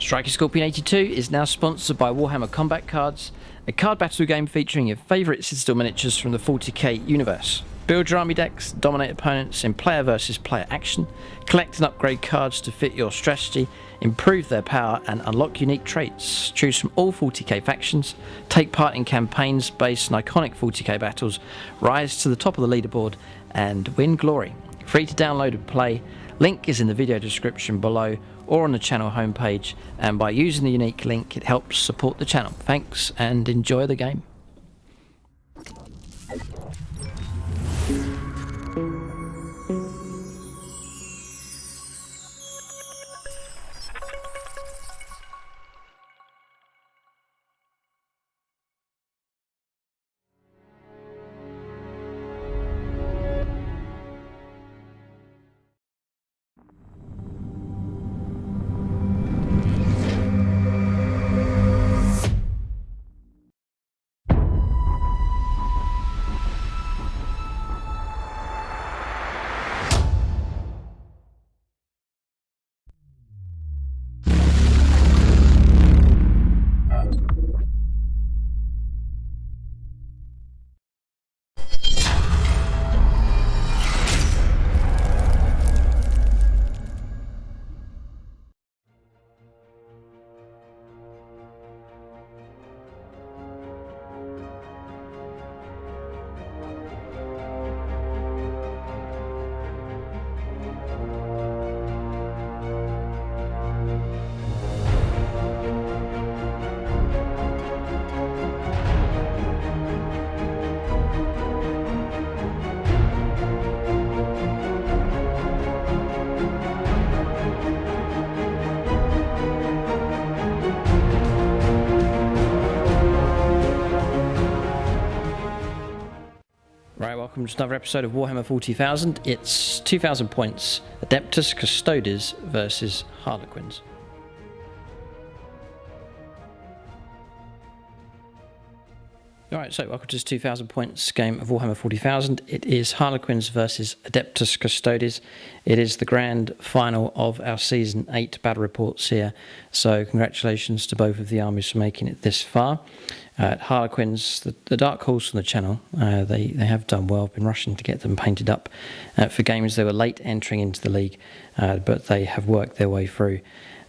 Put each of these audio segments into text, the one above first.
Striker Scorpion 82 is now sponsored by Warhammer Combat Cards, a card battle game featuring your favourite Citadel miniatures from the 40k universe. Build your army decks, dominate opponents in player versus player action, collect and upgrade cards to fit your strategy, improve their power and unlock unique traits. Choose from all 40k factions, take part in campaigns based on iconic 40k battles, rise to the top of the leaderboard and win glory. Free to download and play, link is in the video description below or on the channel homepage, and by using the unique link it helps support the channel. Thanks and enjoy the game. Right, welcome to another episode of Warhammer 40,000. It's 2,000 points, Adeptus Custodes versus Harlequins. Alright, so welcome to this 2,000 points game of Warhammer 40,000. It is Harlequins versus Adeptus Custodes. It is the grand final of our Season 8 battle reports here, so congratulations to both of the armies for making it this far. Harlequins, the dark horse on the channel, they have done well. I've been rushing to get them painted up for games. They were late entering into the league, but they have worked their way through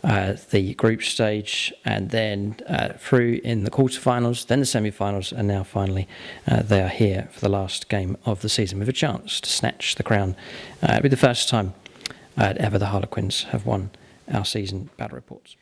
the group stage and then through in the quarterfinals, then the semi-finals, and now finally they are here for the last game of the season with a chance to snatch the crown. It'll be the first time ever the Harlequins have won our season battle reports.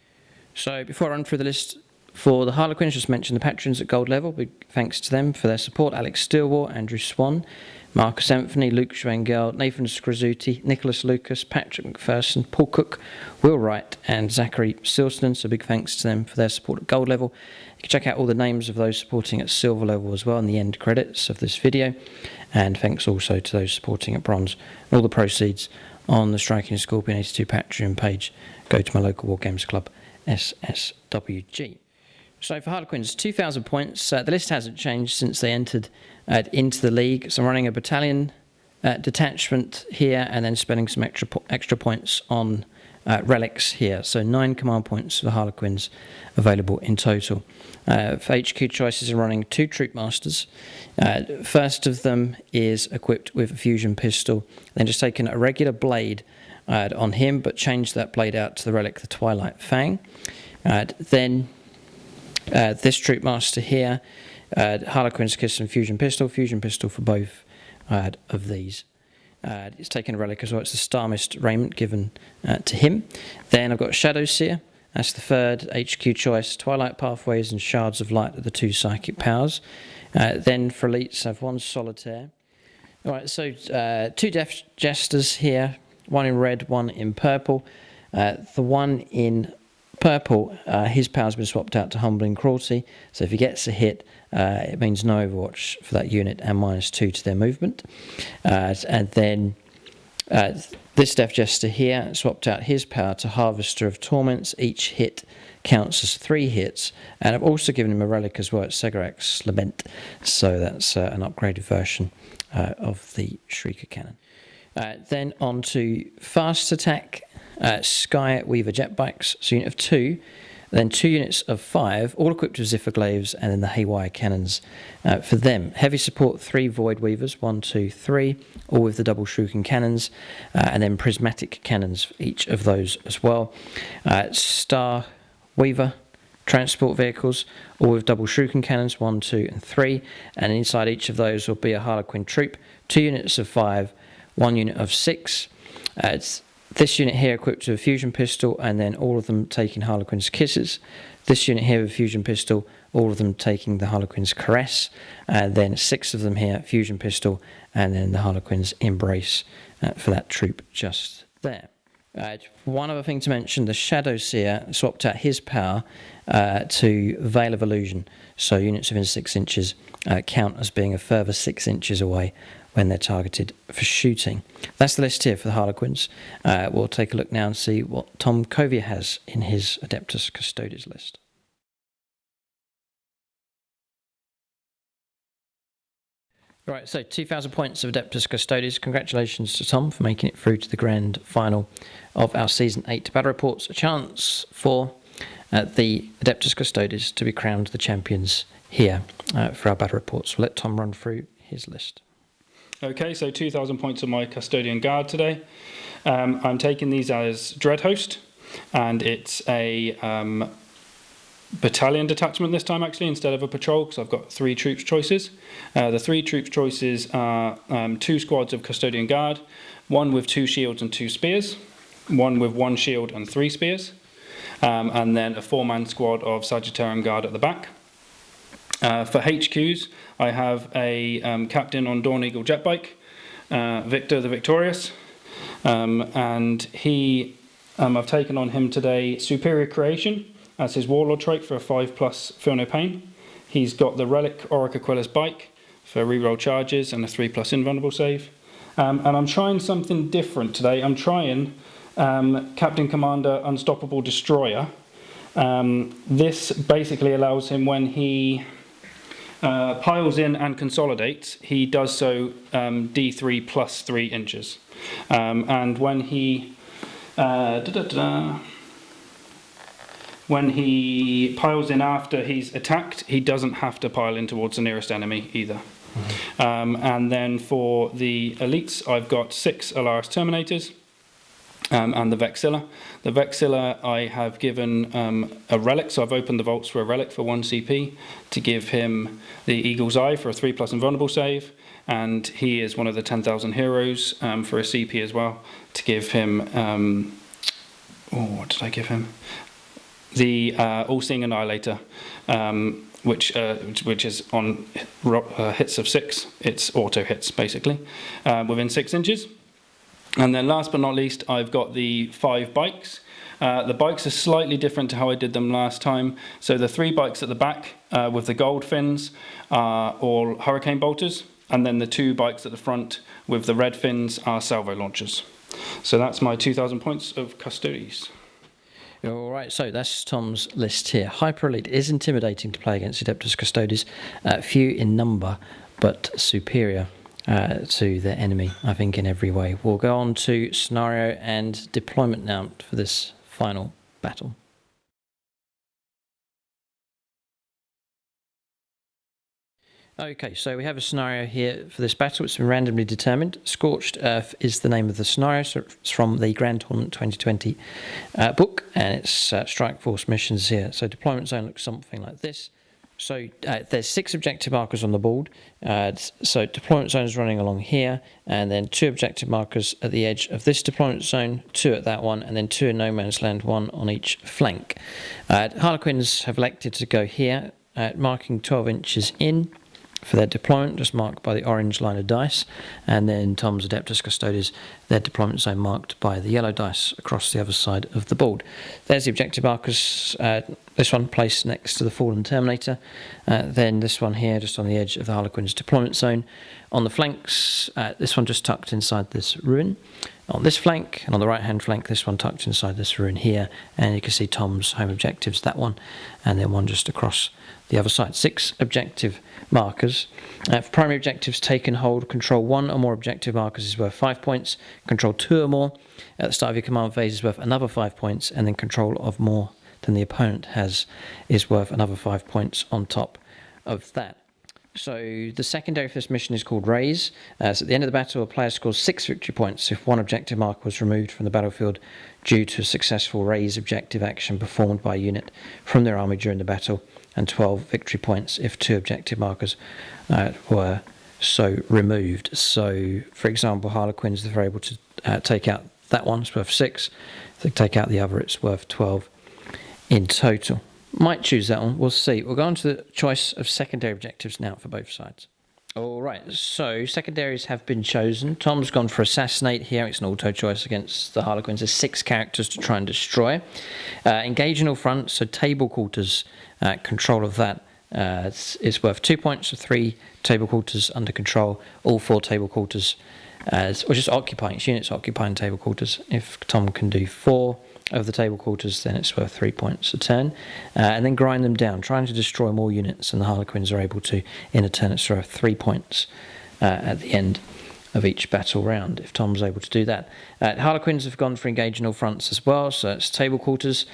So before I run through the list for the Harlequins, just mention the patrons at gold level. Big thanks to them for their support: Alex Stillwell, Andrew Swan, Marcus Anthony, Luke Schwengel, Nathan Skrazuti, Nicholas Lucas, Patrick McPherson, Paul Cook, Will Wright and Zachary Silston. So big thanks to them for their support at gold level. You can check out all the names of those supporting at silver level as well in the end credits of this video. And thanks also to those supporting at bronze. And all the proceeds on the Striking Scorpion 82 Patreon page go to my local War Games Club, SSWG. So for Harlequins, 2,000 points. The list hasn't changed since they entered into the league. So I'm running a battalion detachment here and then spending some extra points on relics here. So 9 command points for the Harlequins available in total. For HQ choices, I'm running 2 troop masters. First of them is equipped with a fusion pistol. Then just taken a regular blade on him, but changed that blade out to the relic, the Twilight Fang. Then this troop master here, Harlequin's Kiss and fusion pistol for both of these. It's taken a relic as well. It's the Star Mist raiment given to him. Then I've got Shadow Seer. That's the third HQ choice. Twilight Pathways and Shards of Light are the 2 psychic powers. Then for elites, I have 1 Solitaire. All right, so 2 Death Jesters here. 1 in red, 1 in purple. The one in purple, his power's been swapped out to Humbling Cruelty, so if he gets a hit, it means no overwatch for that unit and -2 to their movement. And then this Death Jester here swapped out his power to Harvester of Torments. Each hit counts as 3 hits, and I've also given him a relic as well. It's Segarak's Lament, so that's an upgraded version of the Shrieker Cannon. Then on to fast attack Sky Weaver jet bikes, so unit of 2. Then 2 units of 5, all equipped with ziffer glaives, and then the haywire cannons for them. Heavy support, 3 Void Weavers, 1, 2, 3, all with the double shuriken cannons, and then prismatic cannons for each of those as well. Star Weaver transport vehicles, all with double shuriken cannons, 1, 2, and 3, and inside each of those will be a Harlequin troop, 2 units of 5, 1 unit of 6. This unit here equipped with a fusion pistol, and then all of them taking Harlequin's Kisses. This unit here with a fusion pistol, all of them taking the Harlequin's Caress, and then 6 of them here, fusion pistol, and then the Harlequin's Embrace for that troop just there. One other thing to mention, the Shadow Seer swapped out his power to Veil of Illusion, so units within 6 inches count as being a further 6 inches away when they're targeted for shooting. That's the list here for the Harlequins. We'll take a look now and see what Tom KOYO has in his Adeptus Custodes list. Right, so 2,000 points of Adeptus Custodes. Congratulations to Tom for making it through to the grand final of our Season 8 battle reports. A chance for the Adeptus Custodes to be crowned the champions here for our battle reports. We'll let Tom run through his list. Okay, so 2,000 points of my Custodian Guard today. I'm taking these as Dreadhost, and it's a battalion detachment this time actually instead of a patrol, because I've got 3 troops choices. The 3 troops choices are 2 squads of Custodian Guard, 1 with 2 shields and 2 spears, 1 with 1 shield and 3 spears, and then a 4-man squad of Sagittarian Guard at the back. For HQs, I have a captain on Dawn Eagle jet bike, Victor the Victorious, and I've taken on him today Superior Creation as his Warlord trait for a 5+ Feel No Pain. He's got the Relic Auric Aquilus bike for reroll charges and a 3+ invulnerable save. And I'm trying something different today. I'm trying Captain Commander Unstoppable Destroyer. This basically allows him, when he piles in and consolidates, he does so D3 plus 3 inches. And when he piles in after he's attacked, he doesn't have to pile in towards the nearest enemy either. And then for the elites, I've got 6 Alaris Terminators and the Vexilla. The Vexilla I have given a relic, so I've opened the vaults for a relic for 1 CP to give him the Eagle's Eye for a 3+ invulnerable save, and he is one of the 10,000 heroes for a CP as well, to give him, what did I give him? The All-Seeing Annihilator, which is on hits of 6. It's auto hits basically within 6 inches. And then last but not least, I've got the 5 bikes. The bikes are slightly different to how I did them last time. So the 3 bikes at the back with the gold fins are all hurricane bolters, and then the 2 bikes at the front with the red fins are salvo launchers. So that's my 2,000 points of Custodes. Alright, so that's Tom's list here. Hyper Elite is intimidating to play against Adeptus Custodes. Few in number, but superior to their enemy, I think, in every way. We'll go on to scenario and deployment now for this final battle. Okay, so we have a scenario here for this battle. It's been randomly determined. Scorched Earth is the name of the scenario, so it's from the Grand Tournament 2020 book, and it's Strike Force missions here. So deployment zone looks something like this. So there's 6 objective markers on the board. So deployment zone is running along here, and then 2 objective markers at the edge of this deployment zone, 2 at that one, and then 2 in no man's land, 1 on each flank. Harlequins have elected to go here, marking 12 inches in for their deployment, just marked by the orange line of dice, and then Tom's Adeptus Custodes, their deployment zone marked by the yellow dice across the other side of the board. There's the objective markers, this one placed next to the Fallen Terminator, then this one here just on the edge of the Harlequin's deployment zone. On the flanks, this one just tucked inside this ruin. on this flank, and on the right hand flank this one tucked inside this ruin here, and you can see Tom's home objectives, that one, and then one just across the other side. 6 objective markers. For primary objectives, take and hold, control 1 or more objective markers is worth 5 points, control 2 or more at the start of your command phase is worth another 5 points, and then control of more than the opponent has is worth another 5 points on top of that. So the secondary for this mission is called Raise. So at the end of the battle, a player scores 6 victory points if one objective marker was removed from the battlefield due to a successful Raise objective action performed by a unit from their army during the battle, and 12 victory points if 2 objective markers were so removed. So, for example, Harlequins, if they're able to take out that one, it's worth 6. If they take out the other, it's worth 12 in total. Might choose that one, we'll see. We'll go on to the choice of secondary objectives now for both sides. Alright, so secondaries have been chosen. Tom's gone for Assassinate here. It's an auto choice against the Harlequins. There's 6 characters to try and destroy. Engage in all fronts, so table quarters, control of that is worth 2 points for 3 table quarters under control. All 4 table quarters, or just occupying, it's units occupying table quarters. If Tom can do 4 of the table quarters, then it's worth 3 points a turn, and then grind them down, trying to destroy more units than the Harlequins are able to in a turn. It's worth 3 points at the end of each battle round, if Tom's able to do that. Harlequins have gone for engage in all fronts as well, so it's table quarters.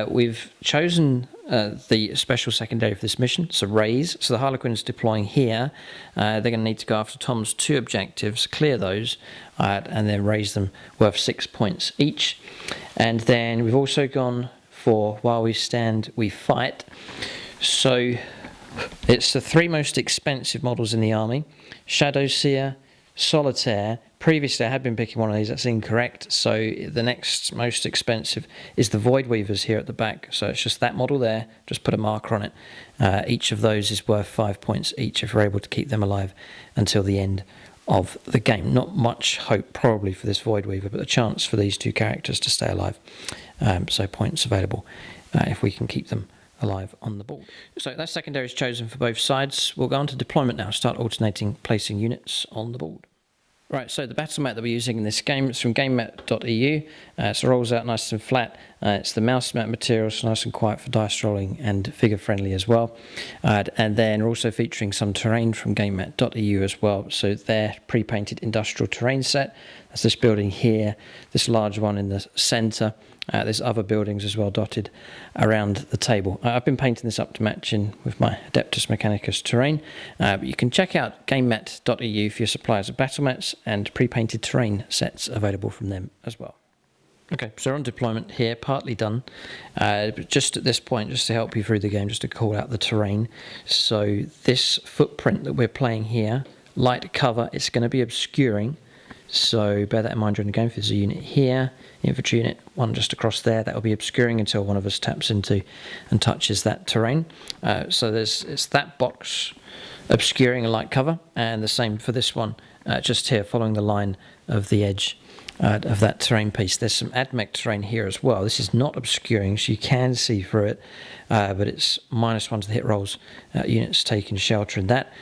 We've chosen the special secondary for this mission, so Raise. So the Harlequins deploying here, they're going to need to go after Tom's 2 objectives, clear those, and then raise them worth 6 points each. And then we've also gone for While We Stand, We Fight. So it's the 3 most expensive models in the army: Shadowseer, Solitaire. Previously I had been picking one of these, that's incorrect, so the next most expensive is the Void Weavers here at the back, so it's just that model there, just put a marker on it. Each of those is worth 5 points each if we're able to keep them alive until the end of the game. Not much hope probably for this Void Weaver, but a chance for these 2 characters to stay alive, so points available if we can keep them alive on the board. So that secondary is chosen for both sides. We'll go on to deployment now, start alternating placing units on the board. Right, so the battle mat that we're using in this game is from gamemat.eu. So it rolls out nice and flat. It's the mouse mat material, so nice and quiet for dice rolling and figure friendly as well. And then we're also featuring some terrain from gamemat.eu as well. So their pre-painted industrial terrain set. That's this building here, this large one in the centre. There's other buildings as well dotted around the table. I've been painting this up to match in with my Adeptus Mechanicus terrain, but you can check out gamemat.eu for your suppliers of battle mats and pre-painted terrain sets available from them as well. Okay, so we're on deployment here, partly done. But just at this point, just to help you through the game, just to call out the terrain. So this footprint that we're playing here, light cover, it's going to be obscuring. So bear that in mind during the game. If there's a unit here, infantry unit, one just across there, that will be obscuring until one of us taps into and touches that terrain. So it's that box obscuring a light cover, and the same for this one, just here following the line of the edge of that terrain piece. There's some AdMech terrain here as well. This is not obscuring, so you can see through it, but it's -1 to the hit rolls. Units taking shelter in that.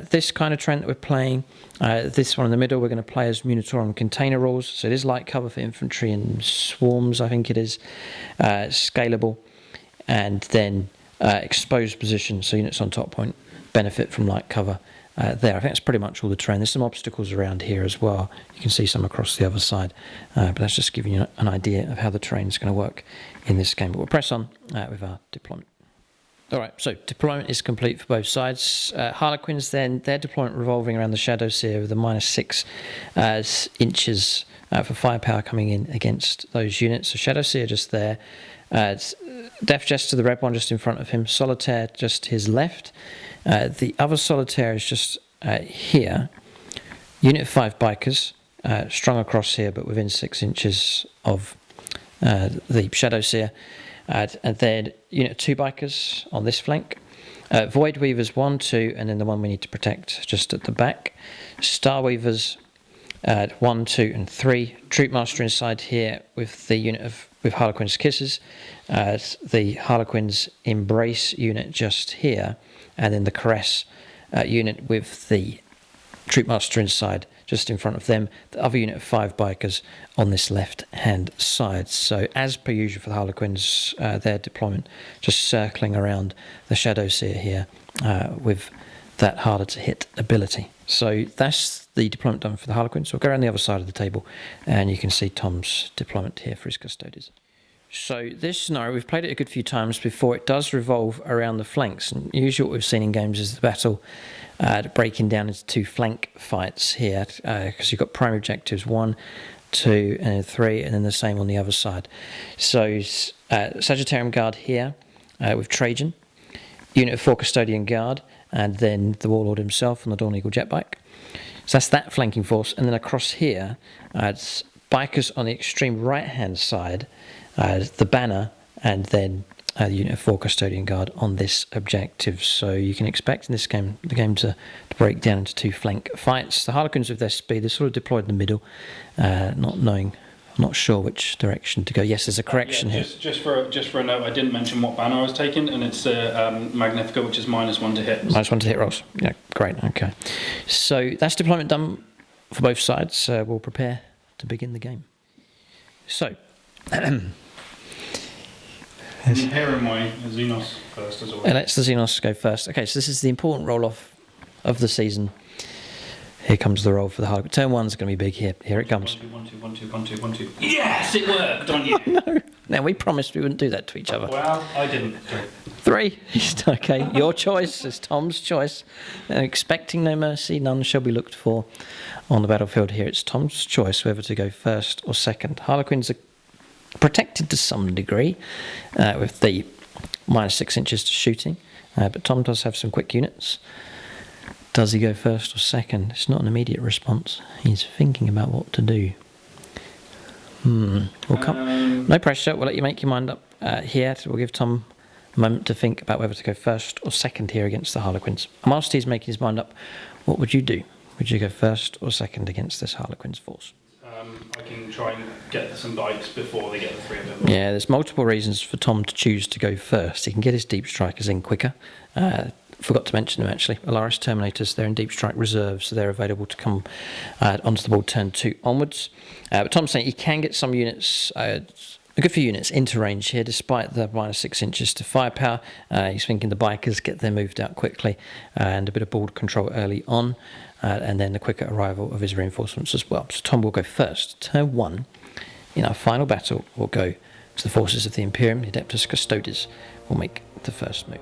This kind of terrain that we're playing, this one in the middle, we're going to play as Munitorum container rules. So it is light cover for infantry and swarms, I think it is. Scalable, and then exposed position, so units on top point benefit from light cover. There, I think that's pretty much all the terrain. There's some obstacles around here as well. You can see some across the other side, but that's just giving you an idea of how the terrain is going to work in this game. But we'll press on with our deployment. Alright, so deployment is complete for both sides. Harlequins then, their deployment revolving around the Shadowseer with a -6 inches for firepower coming in against those units. So Shadowseer just there. Death Jester, the red one, just in front of him. Solitaire just his left. The other Solitaire is just here. Unit 5 bikers, strung across here, but within 6 inches of the Shadowseer. And then Unit 2 bikers on this flank. Void Weavers 1, 2, and then the one we need to protect just at the back. Star Weavers 1, 2, and 3. Troop Master inside here with the unit with Harlequin's Kisses. The Harlequin's Embrace unit just here. And then the Caress unit with the Troop Master inside just in front of them. The other unit of 5 bikers on this left-hand side. So as per usual for the Harlequins, their deployment just circling around the Shadow Seer here with that harder to hit ability. So that's the deployment done for the Harlequins. So we'll go around the other side of the table and you can see Tom's deployment here for his Custodes. So this scenario, we've played it a good few times before. It does revolve around the flanks, and usually what we've seen in games is the battle breaking down into 2 flank fights here, because you've got primary objectives 1, 2 and then 3, and then the same on the other side. So Sagittarium Guard here with Trajan, unit of 4 Custodian Guard, and then the Warlord himself on the Dawn Eagle jet bike. So that's that flanking force, and then across here it's bikers on the extreme right hand side, the banner, and then the unit of 4 Custodian Guard on this objective. So you can expect in this game the game to break down into 2 flank fights. The Harlequins with their speed, they're sort of deployed in the middle, not sure which direction to go. Yes, there's a correction here. Just for a note, I didn't mention what banner I was taking, and it's Magnifica, which is -1 to hit. -1 to hit rolls. Yeah, great. Okay, so that's deployment done for both sides. We'll prepare to begin the game. So. Here in my Xenos first as well. And let's the Xenos go first. Okay, so this is the important roll-off of the season. Here comes the roll for the Harlequin. Turn 1's going to be big here. Here it comes. 1, 2. Yes, it worked on you. No. Now, we promised we wouldn't do that to each other. Well, I didn't. 3. Okay, your choice. It's Tom's choice. Expecting no mercy, none shall be looked for on the battlefield here. It's Tom's choice whether to go first or second. Harlequins are protected to some degree with the -6 inches to shooting, but Tom does have some quick units. Does he go first or second? It's not an immediate response. He's thinking about what to do. We'll come. No pressure. We'll let you make your mind up here. We'll give Tom a moment to think about whether to go first or second here against the Harlequins. And whilst he's making his mind up, what would you do? Would you go first or second against this Harlequins force? I can try and get some bikes before they get the 3 of them. Yeah, there's multiple reasons for Tom to choose to go first. He can get his deep strikers in quicker. Forgot to mention them actually. Alaris Terminators, they're in deep strike reserve, so they're available to come onto the board turn 2 onwards. But Tom's saying he can get some units, a good few units into range here, despite the -6 inches to firepower. He's thinking the bikers get them moved out quickly and a bit of board control early on. And then the quicker arrival of his reinforcements as well. So Tom will go first. Turn 1, in our final battle, will go to the forces of the Imperium. The Adeptus Custodes will make the first move.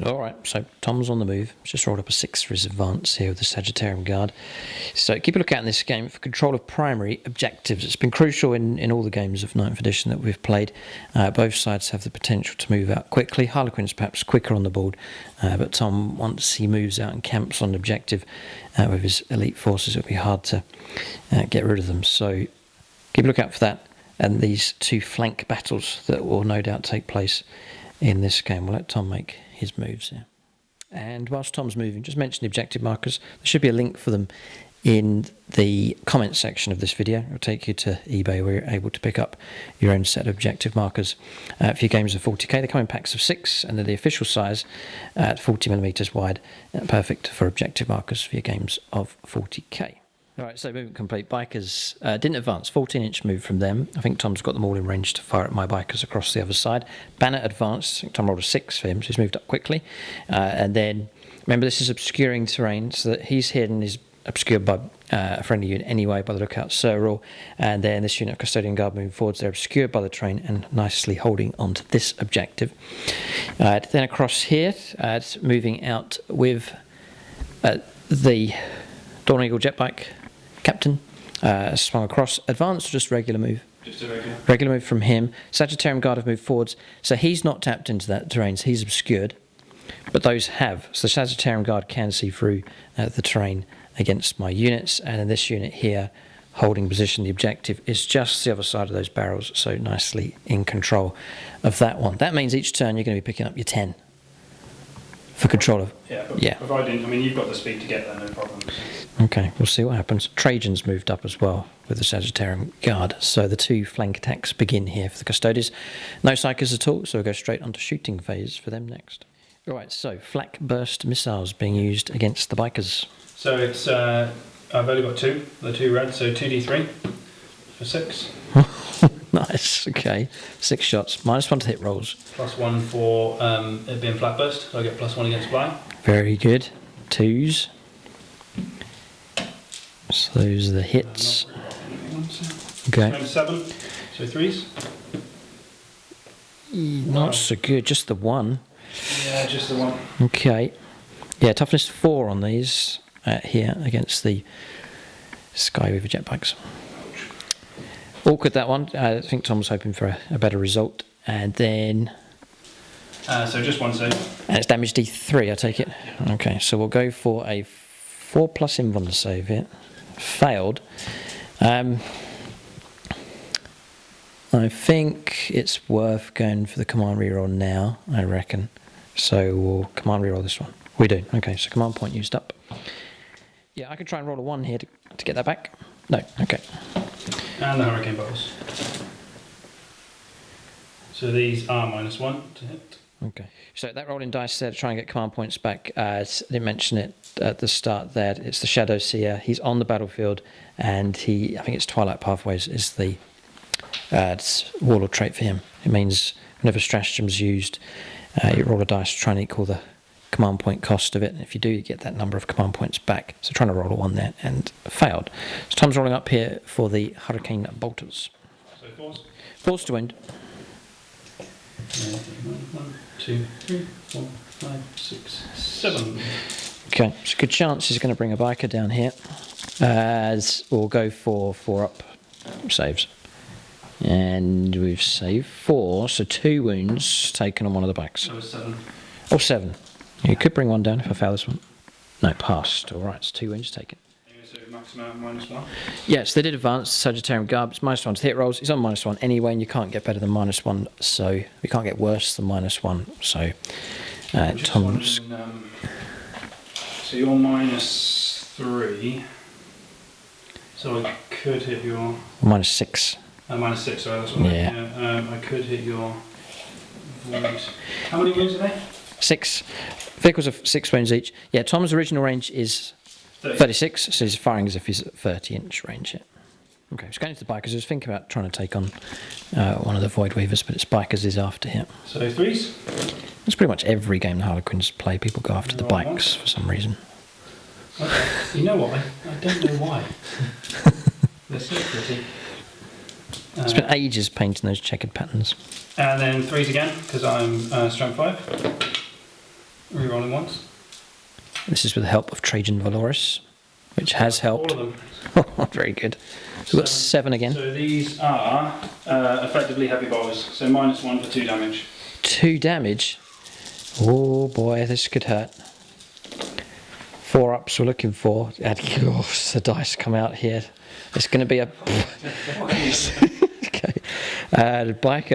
All right, so Tom's on the move. Just rolled up a 6 for his advance here with the Sagittarian Guard. So keep a look out in this game for control of primary objectives. It's been crucial in all the games of 9th edition that we've played. Both sides have the potential to move out quickly. Harlequin's perhaps quicker on the board, but Tom, once he moves out and camps on an objective with his elite forces, it'll be hard to get rid of them. So keep a look out for that. And these 2 flank battles that will no doubt take place in this game. We'll let Tom make his moves here. And whilst Tom's moving, just mention the objective markers. There should be a link for them in the comment section of this video. It'll take you to eBay where you're able to pick up your own set of objective markers for your games of 40k. They come in packs of 6 and they're the official size at 40mm wide. Perfect for objective markers for your games of 40k. Alright, so movement complete. Bikers didn't advance. 14-inch move from them. I think Tom's got them all in range to fire at my bikers across the other side. Banner advanced. I think Tom rolled a 6 for him, so he's moved up quickly. And then, remember, this is obscuring terrain, so that he's hidden, is obscured by a friendly unit anyway, by the lookout Cyril. And then this unit of Custodian Guard moving forwards, they're obscured by the terrain and nicely holding onto this objective. Then across here, moving out with the Dawn Eagle jet bike captain, swung across. Advanced or just regular move? Just a regular. Regular move from him. Sagittarian Guard have moved forwards, so he's not tapped into that terrain, so he's obscured, but those have. So the Sagittarian Guard can see through the terrain against my units, and in this unit here, holding position, the objective is just the other side of those barrels, so nicely in control of that one. That means each turn you're going to be picking up your 10 for control of. Yeah, providing, I mean, you've got the speed to get there, no problem. Okay, we'll see what happens. Trajan's moved up as well with the Sagittarian Guard. So the 2 flank attacks begin here for the Custodes. No psychers at all, so we'll go straight onto shooting phase for them next. Alright, so flak burst missiles being used against the bikers. So it's, I've only got 2, the 2 red, so 2d3 for 6. Nice, okay. 6 shots, -1 to hit rolls. +1 for it being flat burst, so I get +1 against fly. Very good. 2s. So those are the hits. Okay. 7, so 3s. Not so good, just the 1. Yeah, just the 1. Okay. Yeah, toughness 4 on these here against the Skyweaver jet bikes. Awkward, that one. I think Tom was hoping for a better result. And then... so just 1 save. And it's damage D3, I take it? Yeah. Okay, so we'll go for a 4+ invuln save here. Failed. I think it's worth going for the command reroll now, I reckon. So we'll command reroll this one. We do. Okay, so command point used up. Yeah, I could try and roll a 1 here to get that back. No, okay. And the hurricane bolts. So these are -1 to hit. Okay. So that rolling dice there to try and get command points back. I didn't mention it at the start there. It's the Shadow Seer. He's on the battlefield, and I think it's Twilight Pathways is the warlord trait for him. It means whenever stratagem's used, you roll a dice to try and equal the command point cost of it. And if you do, you get that number of command points back. So trying to roll a 1 there and failed. So Tom's rolling up here for the Hurricane Bolters. So 4s. 4s to wound. 1, 2, 3, 4, 5, 6, 7. Okay, it's a good chance he's going to bring a biker down here. As we'll go for 4 up saves. And we've saved 4, so 2 wounds taken on one of the bikes. That was 7. Oh, 7. You could bring 1 down if I fail this one. No, passed. Alright, so 2 wounds taken. So maximum -1. Yes, they did advance the Sagittarian Guard. It's -1 to hit rolls. He's on -1 anyway, and you can't get better than -1, so we can't get worse than -1. So Tom's. So you're -3. So I could hit your -6. -6. Sorry, that's what I could hit your wound. How many wounds are they? 6. Vehicles of 6 wounds each. Yeah, Tom's original range is 36, so he's firing as if he's at 30-inch range here. Okay, so going into the bikers, I was thinking about trying to take on one of the Void Weavers, but it's bikers is after him. So 3s? That's pretty much every game the Harlequins play. People go after the bikes for some reason. Okay. You know why? I don't know why. They're so pretty. It's been ages painting those checkered patterns. And then 3s again, because I'm strength 5. Rerolling once. This is with the help of Trajan Valoris, which has helped. All of them. Very good. So we've got 7 again. So these are effectively heavy bows. So -1 for 2 damage. 2 damage. Oh boy, this could hurt. 4 ups we're looking for. And the dice come out here. It's going to be a... Okay.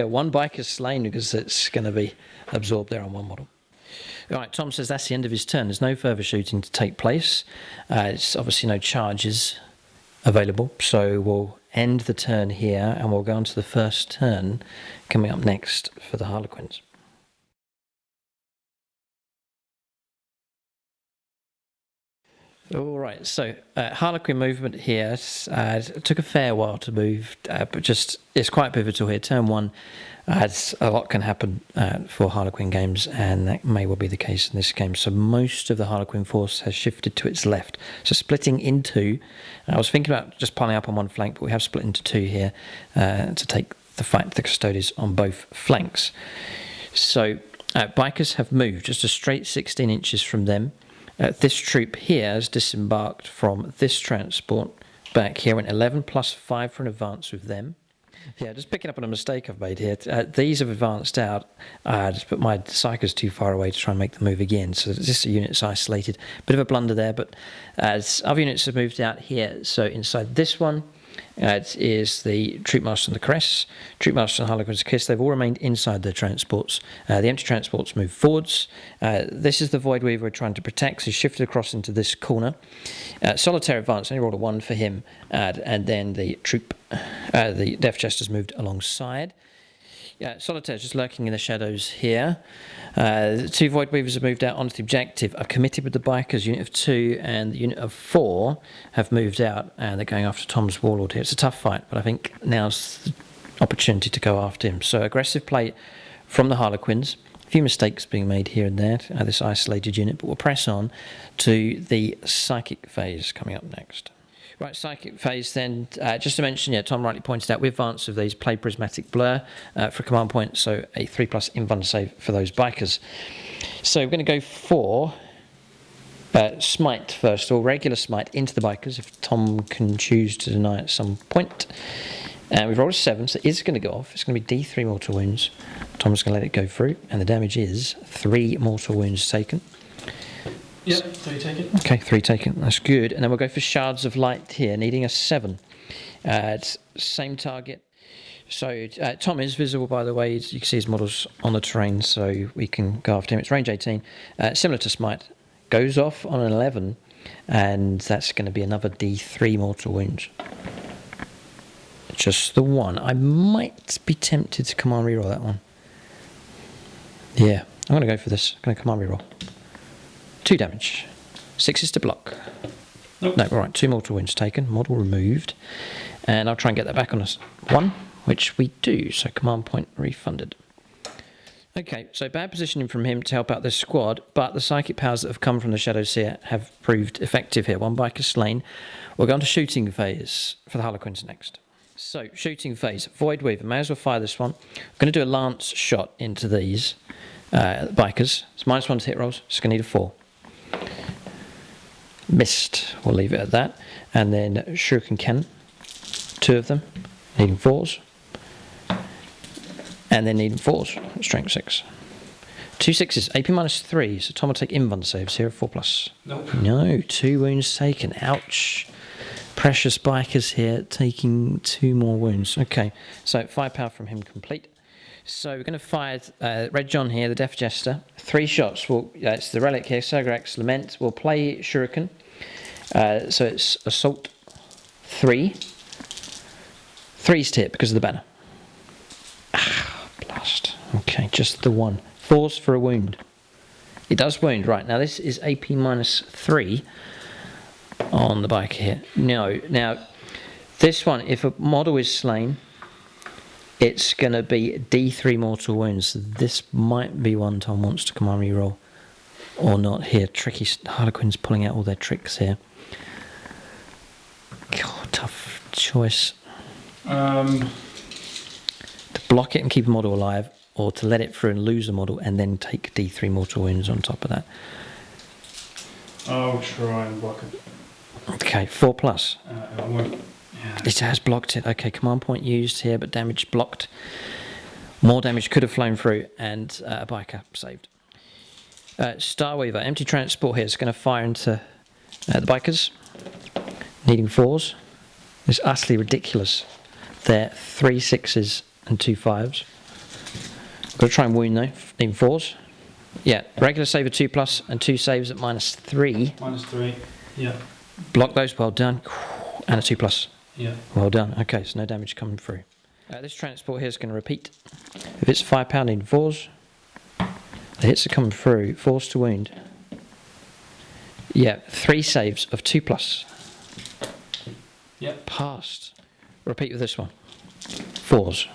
One biker slain because it's going to be absorbed there on one model. Right, Tom says that's the end of his turn. There's no further shooting to take place. It's obviously no charges available, so we'll end the turn here and we'll go on to the first turn coming up next for the Harlequins. All right, so Harlequin Movement here took a fair while to move, but just it's quite pivotal here. Turn 1, a lot can happen for Harlequin games, and that may well be the case in this game. So most of the Harlequin force has shifted to its left. So splitting into, I was thinking about just piling up on one flank, but we have split into 2 here to take the fight to the Custodes on both flanks. So bikers have moved just a straight 16 inches from them. This troop here has disembarked from this transport back here, went 11 plus 5 for an advance with them. Yeah, just picking up on a mistake I've made here. These have advanced out, but my Psyker's too far away to try and make the move again, so this unit's isolated. Bit of a blunder there, but other units have moved out here. So inside this one, it is the Troopmaster and the Caress, Troopmaster and Harlequin's Kiss. They've all remained inside their transports. The empty transports move forwards. This is the Void Weaver we're trying to protect, so he's shifted across into this corner. Solitaire advance, only rolled a 1 for him, and then the Death Jester's moved alongside. Solitaire's just lurking in the shadows here. The 2 Void Weavers have moved out onto the objective. I've committed with the bikers. Unit of 2 and the unit of 4 have moved out, and they're going after Tom's Warlord here. It's a tough fight, but I think now's the opportunity to go after him. So aggressive play from the Harlequins. A few mistakes being made here and there, this isolated unit, but we'll press on to the Psychic phase coming up next. Right, Psychic phase then, just to mention, Tom rightly pointed out, with advance of these, play Prismatic Blur for command point, so a 3+ invuln save for those bikers. So we're going to go for Smite first, or regular Smite into the bikers, if Tom can choose to deny at some point. And we've rolled a 7, so it's going to go off. It's going to be D3 mortal wounds. Tom's going to let it go through, and the damage is 3 mortal wounds taken. Yep, 3 taken. Okay, 3 taken. That's good. And then we'll go for Shards of Light here, needing a 7. Same target. So Tom is visible, by the way. You can see his models on the terrain, so we can go after him. It's range 18. Similar to Smite. Goes off on an 11, and that's going to be another D3 mortal wounds. Just the 1. I might be tempted to command reroll that one. Yeah, I'm going to go for this. I'm going to command reroll. 2 damage. 6 is to block. Nope. No, all right. 2 mortal wounds taken. Model removed. And I'll try and get that back on us. 1, which we do. So command point refunded. Okay, so bad positioning from him to help out this squad, but the psychic powers that have come from the Shadows here have proved effective here. 1 biker slain. We'll go on to shooting phase for the Harlequins next. So, shooting phase. Void Weaver. May as well fire this one. I'm going to do a lance shot into these bikers. It's -1 to hit rolls. It's going to need a 4. Missed. We'll leave it at that. And then Shuriken Cannon. 2 of them. Needing 4s. And then needing 4s. Strength 6. 2 6s. AP -3. So Tom will take invuln saves here. 4+. Nope. No. 2 wounds taken. Ouch. Precious bikers here taking 2 more wounds. Okay. So firepower from him complete. So we're going to fire Red John here, the Death Jester. 3 shots. It's the relic here, Sergarax Lament. We'll play Shuriken. So it's Assault 3. 3's to hit because of the banner. Blast. Okay, just the 1. 4's for a wound. It does wound. Right, now this is AP -3 on the bike here. No. Now, this one, if a model is slain, it's going to be D3 mortal wounds. This might be one Tom wants to command reroll or not here. Tricky Harlequins pulling out all their tricks here. God, tough choice. To block it and keep a model alive, or to let it through and lose a model and then take D3 mortal wounds on top of that. I'll try and block it. Okay, 4+. I won't. Yeah. It has blocked it. Okay, command point used here, but damage blocked. More damage could have flown through, and a biker saved. Starweaver, empty transport here is going to fire into the bikers, needing 4s. It's utterly ridiculous. They're 3 6s and 2 5s. Got to try and wound though, needing 4s. Yeah, regular save of 2+, and 2 saves at -3. -3, yeah. Block those, well done. And a 2+. Yeah. Well done. Okay, so no damage coming through. This transport here is going to repeat. If it's £5 needing 4s, the hits are coming through. 4s to wound. Yeah, 3 saves of 2+. Yep. Passed. Repeat with this one. 4s.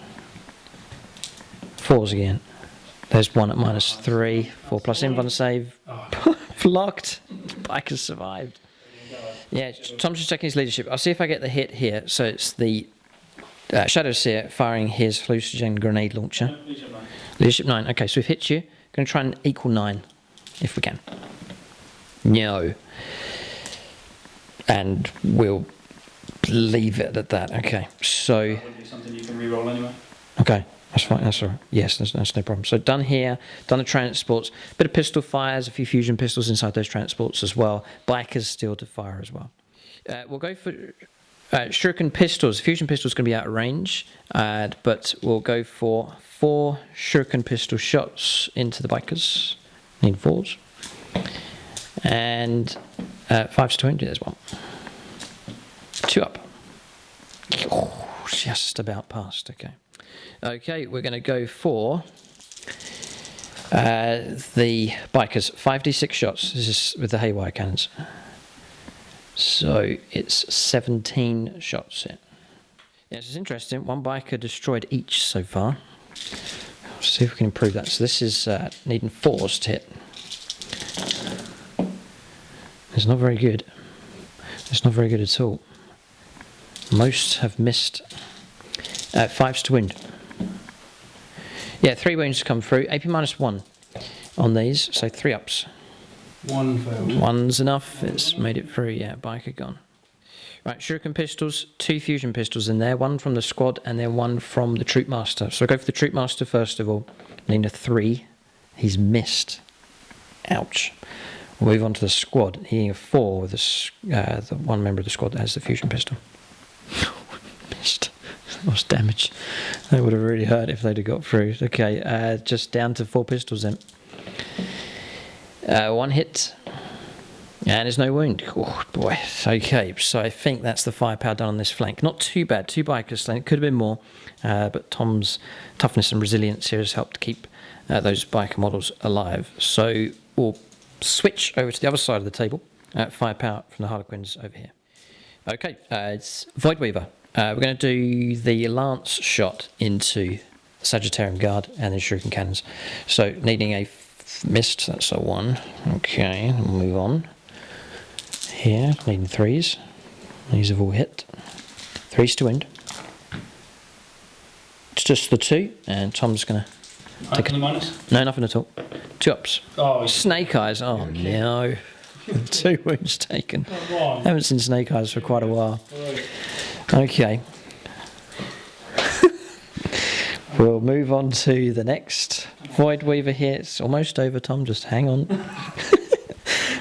4s again. There's one at -3. 4+ invuln save. Oh. Blocked. Bikers survived. Yeah, Tom's just checking his leadership. I'll see if I get the hit here. So it's the Shadow Seer firing his hallucinogen grenade launcher. Leadership 9. Okay, so we've hit you. Going to try and equal 9, if we can. No. And we'll leave it at that. Okay, so... That would be something you can reroll anyway. Okay, that's fine. That's all right. Yes, that's no problem. So done here, done the transports. Bit of pistol fires, a few fusion pistols inside those transports as well. Bikers still to fire as well. We'll go for shuriken pistols. Fusion pistols going to be out of range, but we'll go for 4 shuriken pistol shots into the bikers. Need 4s. And 5s to wound. There's one. 2 up. Oh, just about passed. Okay. Okay, we're going to go for the bikers. 5d6 shots. This is with the haywire cannons. So it's 17 shots here. Yes, it's interesting. 1 biker destroyed each so far. Let's see if we can improve that. So this is needing 4s to hit. It's not very good. It's not very good at all. Most have missed. 5s to wound. Yeah, 3 wounds to come through. AP -1 on these, so 3 ups. 1 failed. 1's enough. It's made it through. Yeah, biker gone. Right, shuriken pistols. 2 fusion pistols in there. 1 from the squad and then 1 from the troop master. So I'll go for the troop master first of all. Need a 3. He's missed. Ouch. We'll move on to the squad. Needing a 4 with the 1 member of the squad that has the fusion pistol. Missed. Lost damage. That would have really hurt if they'd have got through. Okay, just down to 4 pistols then. 1 hit. And there's no wound. Oh boy. Okay, so I think that's the firepower done on this flank. Not too bad. 2 bikers slain. It could have been more. But Tom's toughness and resilience here has helped keep those biker models alive. So we'll switch over to the other side of the table. Firepower from the Harlequins over here. Okay, it's Voidweaver. We're going to do the lance shot into Sagittarium Guard and then shuriken cannons. So needing a missed, that's a 1. Okay, we'll move on. Here, needing 3s. These have all hit. 3s to wound. It's just the 2, and Tom's going to take a minus? No, nothing at all. 2 ups. Oh, Snake Eyes. Oh no. 2 wounds taken. Haven't seen Snake Eyes for quite a while. Okay. We'll move on to the next Voidweaver here. It's almost over, Tom. Just hang on.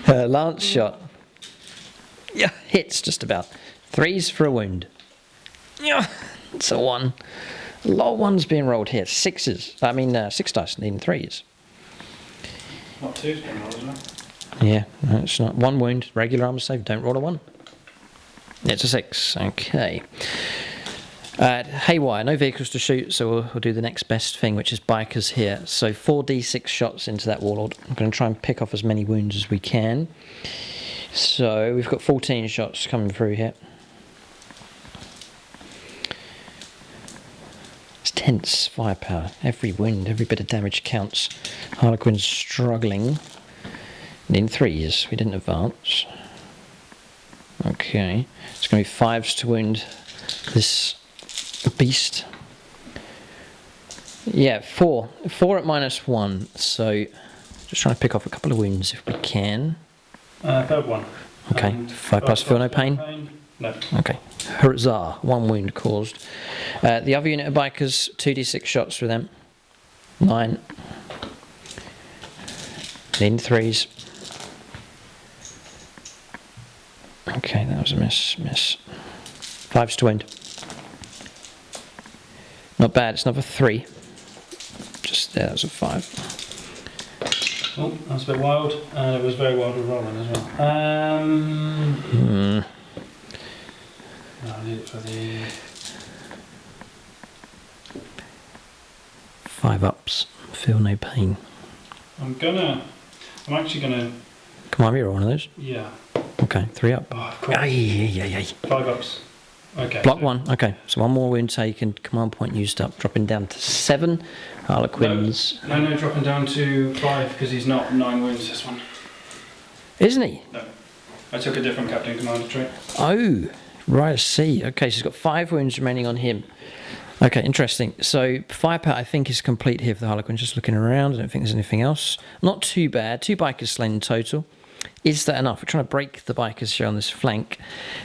Lance shot. Yeah, hits just about. 3s for a wound. Yeah, it's a 1. A lot of 1s being rolled here. 6s. I mean, 6 dice needing 3s. Not 2's being rolled, isn't it? Yeah, no, it's not. 1 wound, regular armor save, don't roll a 1. It's a 6, okay. Haywire, no vehicles to shoot, so we'll do the next best thing, which is bikers here. So 4d6 shots into that warlord. I'm going to try and pick off as many wounds as we can. So we've got 14 shots coming through here. It's tense firepower. Every wound, every bit of damage counts. Harlequin's struggling. In 3s, we didn't advance. Okay, it's going to be 5s to wound this beast. Yeah, 4. 4 at -1. So just trying to pick off a couple of wounds if we can. Third one. Okay, And 5 plus, feel no pain? No. Okay, huzzah, 1 wound caused. The other unit of bikers, 2d6 shots for them. 9. Needing 3s. Okay, that was a miss. 5s to wound. Not bad, it's another 3. Just there, that was a 5. Oh, that's a bit wild, and it was very wild with rolling as well. No, I need it for the 5 ups, feel no pain. I'm actually gonna. Come on, reroll one of those. Yeah. Okay, 3 up. Oh, of course. Aye. 5 ups. Okay. Block 1. Okay, so 1 more wound taken. Command point used up. Dropping down to 7. Harlequins. No, dropping down to 5 because he's not 9 wounds this one. Isn't he? No. I took a different captain commander trait. Oh, right, I see. Okay, so he's got 5 wounds remaining on him. Okay, interesting. So firepower, I think, is complete here for the Harlequins. Just looking around, I don't think there's anything else. Not too bad. 2 bikers slain in total. Is that enough? We're trying to break the bikers here on this flank.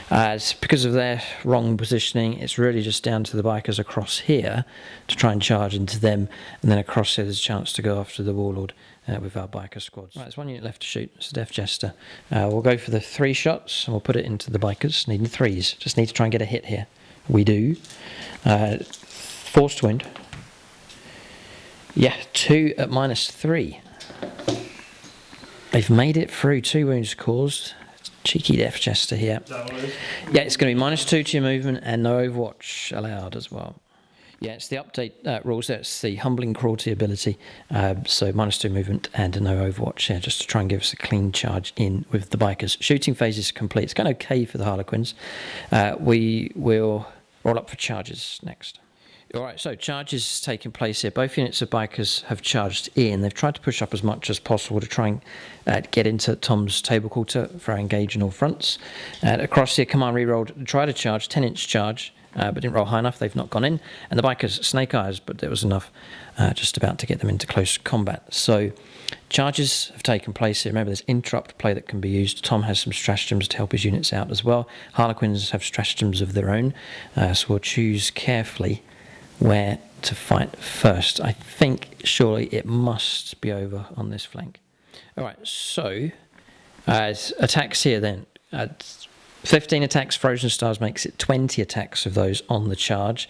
It's because of their wrong positioning. It's really just down to the bikers across here to try and charge into them. And then across here, there's a chance to go after the Warlord with our biker squads. Right, there's 1 unit left to shoot. It's a Death Jester. We'll go for the 3 shots and we'll put it into the bikers. Needing 3s. Just need to try and get a hit here. We do. Forced wind. Yeah, 2 at -3. They've made it through. 2 wounds caused. Cheeky Death Jester here. Is that what it is? Yeah, it's going to be -2 to your movement and no Overwatch allowed as well. Yeah, it's the update rules. That's the Humbling Cruelty ability. So -2 movement and no Overwatch here, just to try and give us a clean charge in with the bikers. Shooting phase is complete. It's going okay for the Harlequins. We will roll up for charges next. Alright, so charges taking place here. Both units of bikers have charged in. They've tried to push up as much as possible to try and get into Tom's table quarter for our engage in all fronts. Across here, command rerolled, tried to charge, 10-inch charge, but didn't roll high enough. They've not gone in. And the bikers, snake eyes, but there was enough just about to get them into close combat. So charges have taken place here. Remember, there's interrupt play that can be used. Tom has some stratagems to help his units out as well. Harlequins have stratagems of their own, so we'll choose carefully where to fight first. I think surely it must be over on this flank. Alright, so attacks here then. 15 attacks, Frozen Stars makes it 20 attacks of those on the charge.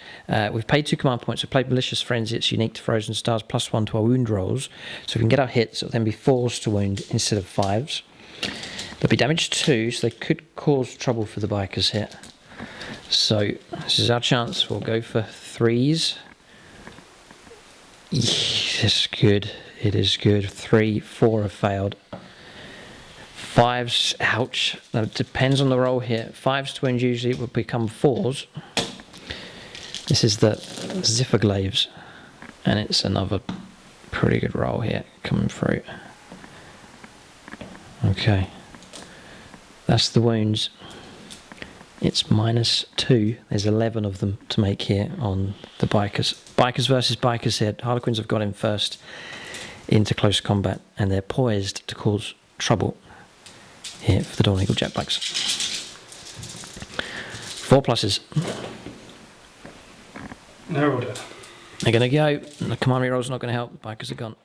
We've paid 2 command points. We've played Malicious Frenzy. It's unique to Frozen Stars, +1 to our wound rolls. So if we can get our hits, it'll then be 4s to wound instead of 5s. There'll be damage 2, so they could cause trouble for the bikers here. So this is our chance. We'll go for 3s. It's good. It is good. 3, 4 have failed. 5s, ouch. Now, it depends on the roll here. 5s to wound usually would become 4s. This is the Zifferglaves. And it's another pretty good roll here coming through. Okay. That's the wounds. It's -2. There's 11 of them to make here on the bikers. Bikers versus bikers here. Harlequins have got in first into close combat, and they're poised to cause trouble here for the Dawn Eagle jet bikes. 4 pluses. They're all dead. They're going to go. The command reroll's not going to help. The bikers are gone.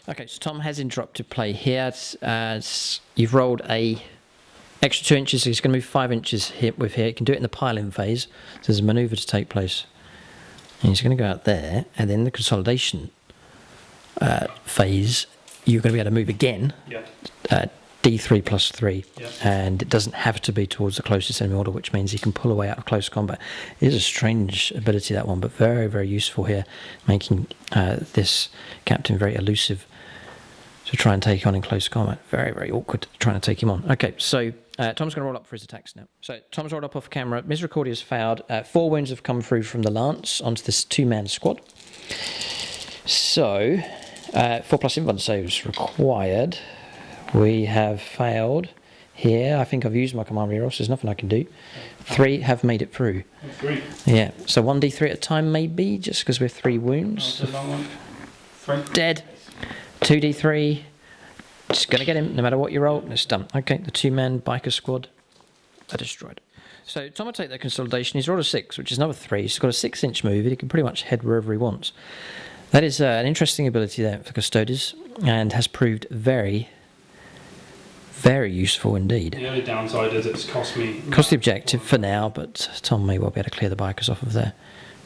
Okay, so Tom has interrupted play here. As you've rolled a extra 2 inches, so he's going to move 5 inches here with here. He can do it in the pile-in phase. So there's a manoeuvre to take place. And he's going to go out there, and then the consolidation phase, you're going to be able to move again. Yeah. D3 +3. Yeah. And it doesn't have to be towards the closest enemy order, which means he can pull away out of close combat. It is a strange ability, that one, but very, very useful here, making this captain very elusive to try and take on in close combat. Very, very awkward trying to take him on. Okay, so Tom's going to roll up for his attacks now. So Tom's rolled up off camera. Misericordia's failed. 4 wounds have come through from the lance onto this 2-man squad. So 4+ invuln saves required. We have failed here. I think I've used my command rerolls, so there's nothing I can do. 3 have made it through. 3. Yeah, so 1d3 at a time maybe, just because we're 3 wounds. That was a long one. 3. Dead. 2d3. Just going to get him, no matter what you roll, and it's done. Okay, the 2-man biker squad are destroyed. So Tom will take that consolidation. He's rolled a 6, which is another 3. He's got a 6-inch move. He can pretty much head wherever he wants. That is an interesting ability there for Custodes, and has proved very, very useful indeed. The only downside is it's cost me... Cost the objective for now, but Tom may well be able to clear the bikers off of there.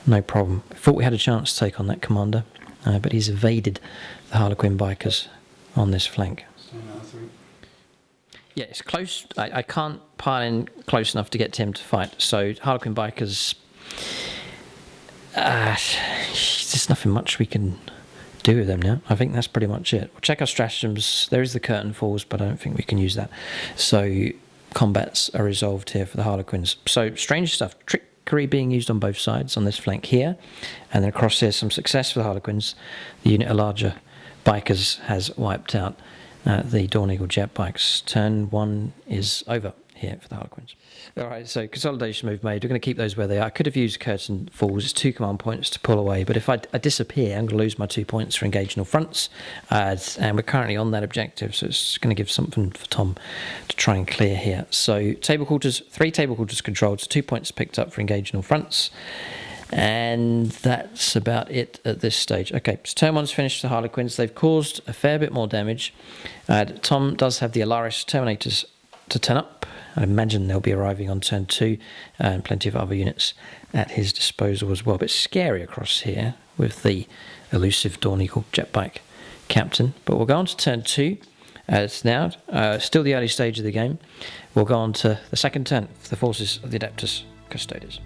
No problem. I thought we had a chance to take on that commander, but he's evaded the Harlequin bikers on this flank. Yeah, it's close. I can't pile in close enough to get Tim to fight. So Harlequin bikers, there's nothing much we can do with them now. I think that's pretty much it. We'll check our stratagems. There is the curtain falls, but I don't think we can use that. So combats are resolved here for the Harlequins. So strange stuff. Trickery being used on both sides on this flank here, and then across here some success for the Harlequins. The unit of larger bikers has wiped out the Dawn Eagle jet bikes. Turn 1 is over here for the Harlequins. Alright, so consolidation move made. We're going to keep those where they are. I could have used curtain falls. It's 2 command points to pull away, but if I disappear, I'm going to lose my 2 points for engaging all fronts. And we're currently on that objective, so it's going to give something for Tom to try and clear here. So table quarters, 3 table quarters controlled, so 2 points picked up for engaging all fronts. And that's about it at this stage. Okay, so turn 1's finished for the Harlequins. They've caused a fair bit more damage. Tom does have the Alaris Terminators to turn up. I imagine they'll be arriving on turn 2, and plenty of other units at his disposal as well. But scary across here with the elusive Dawn Eagle jet bike captain. But we'll go on to turn 2. It's now still the early stage of the game. We'll go on to the second turn for the forces of the Adeptus Custodes.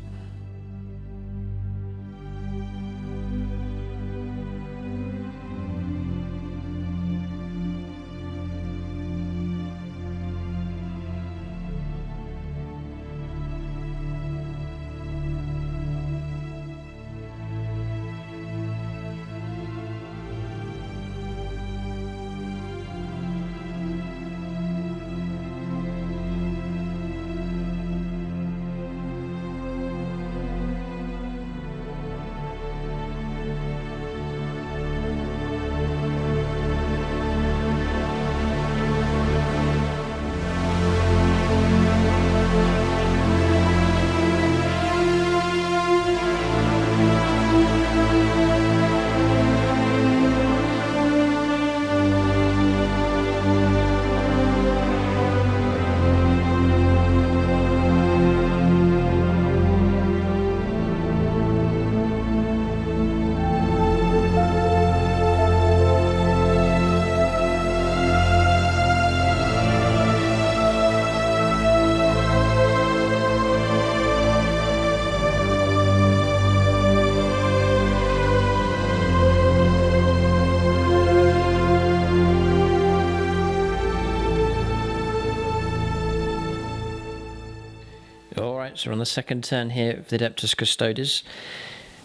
So we're on the second turn here of the Adeptus Custodes.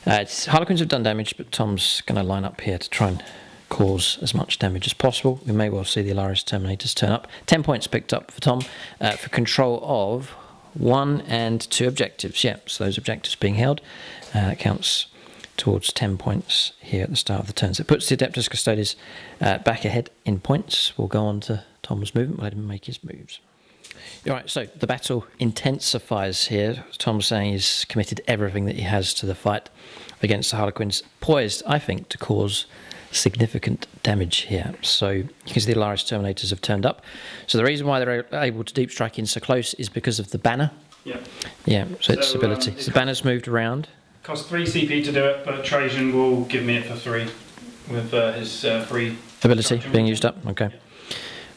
Harlequins have done damage, but Tom's going to line up here to try and cause as much damage as possible. We may well see the Alaris Terminators turn up. 10 points picked up for Tom for control of 1 and 2 objectives. Yeah, so those objectives being held. That counts towards 10 points here at the start of the turn. So it puts the Adeptus Custodes back ahead in points. We'll go on to Tom's movement. We'll let him make his moves. Alright, so the battle intensifies here. Tom's saying he's committed everything that he has to the fight against the Harlequins, poised, I think, to cause significant damage here. So you can see the Alaris Terminators have turned up. So the reason why they're able to deep strike in so close is because of the banner. Yeah. Yeah, so its ability. So the banner's moved around. Costs 3 CP to do it, but Trajan will give me it for 3 with his free ability being used up. Okay. Yeah.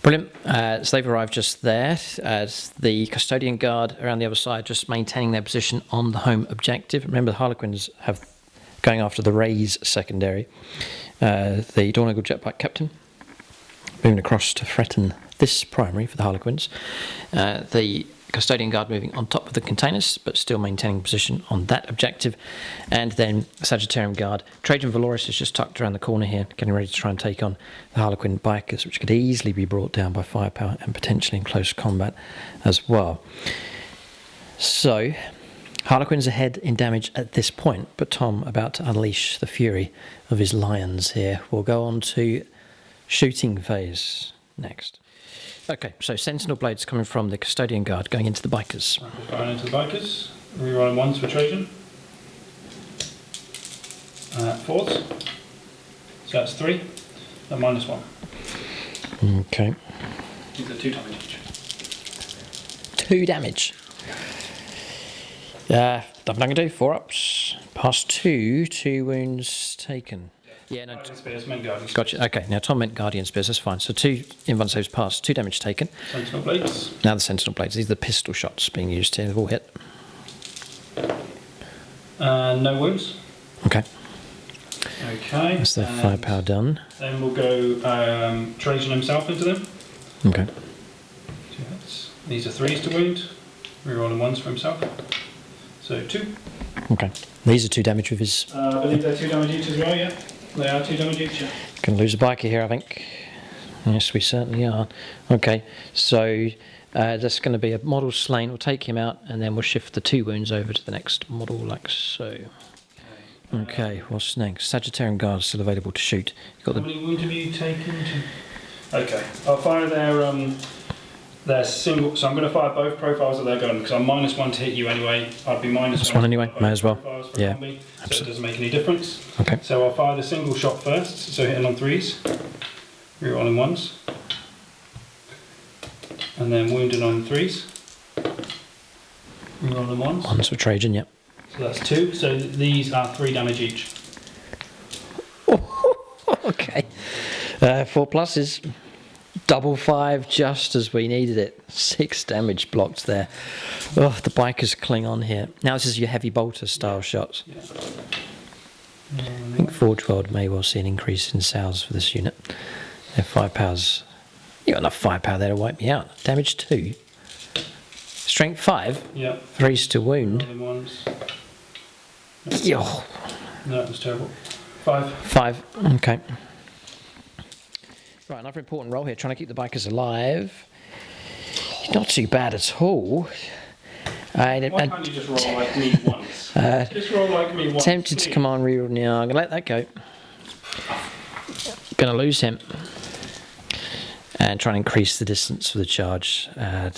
Brilliant. So they've arrived just there. The Custodian Guard around the other side just maintaining their position on the home objective. Remember, the Harlequins have going after the Rays secondary. The Dawn Eagle Jetbike Captain moving across to threaten this primary for the Harlequins. The Custodian Guard moving on top of the containers, but still maintaining position on that objective. And then Sagittarian Guard. Trajan Valoris is just tucked around the corner here, getting ready to try and take on the Harlequin Bikers, which could easily be brought down by firepower and potentially in close combat as well. So, Harlequin's ahead in damage at this point, but Tom about to unleash the fury of his lions here. We'll go on to shooting phase next. Okay, so Sentinel Blades coming from the Custodian Guard going into the Bikers. Going into the Bikers. Rerolling 1s for Trajan. 4s. So that's 3. And -1. Okay. These are 2 damage each. 2 damage. Nothing I can do. 4 ups. Pass 2. 2 wounds taken. Yeah, no. Guardian Spears, main Guardian Spears. Gotcha. Okay, now Tom meant Guardian Spears, that's fine. So 2 invuln saves passed, 2 damage taken. Sentinel Blades. Now the Sentinel Blades. These are the pistol shots being used here. They've all hit. No wounds. Okay. Okay. That's their firepower done. Then we'll go Trajan himself into them. Okay. 2 hits. These are 3s to wound. Rerolling 1s for himself. So 2. Okay. These are 2 damage with his... I believe they're 2 damage each as well, yeah? They are 2 damage each, yeah. Going to lose a biker here, I think. Yes, we certainly are. Okay, so that's going to be a model slain. We'll take him out, and then we'll shift the 2 wounds over to the next model, like so. Okay, what's next? Sagittarian Guard still available to shoot. You've got How many wounds have you taken? Okay, I'll fire their single. So I'm going to fire both profiles of their gun because I'm -1 to hit you anyway. I'd be -1 anyway. May as well. Yeah, combi, so it doesn't make any difference. Okay. So I'll fire the single shot first. So hitting on 3s, rerolling 1s, and then wounding on 3s, rerolling 1s. 1s for Trajan, yep. So that's 2. So these are 3 damage each. Okay. 4 pluses. Double 5 just as we needed it. 6 damage blocked there. Oh, the Bikers cling on here. Now this is your heavy bolter style shots. Yeah. I think Forge World may well see an increase in sales for this unit. Their firepower's... You got enough firepower there to wipe me out. Damage 2. Strength 5. Yeah. 3's to wound. Rerolling 1s. Yo. No, it was terrible. 5. 5. Okay. Right, another important role here, trying to keep the Bikers alive. Not too bad at all. Why can't you just roll like me once? Just roll like me once. Tempted to command reroll now. I'm going to let that go. Going to lose him. And try and increase the distance for the charge,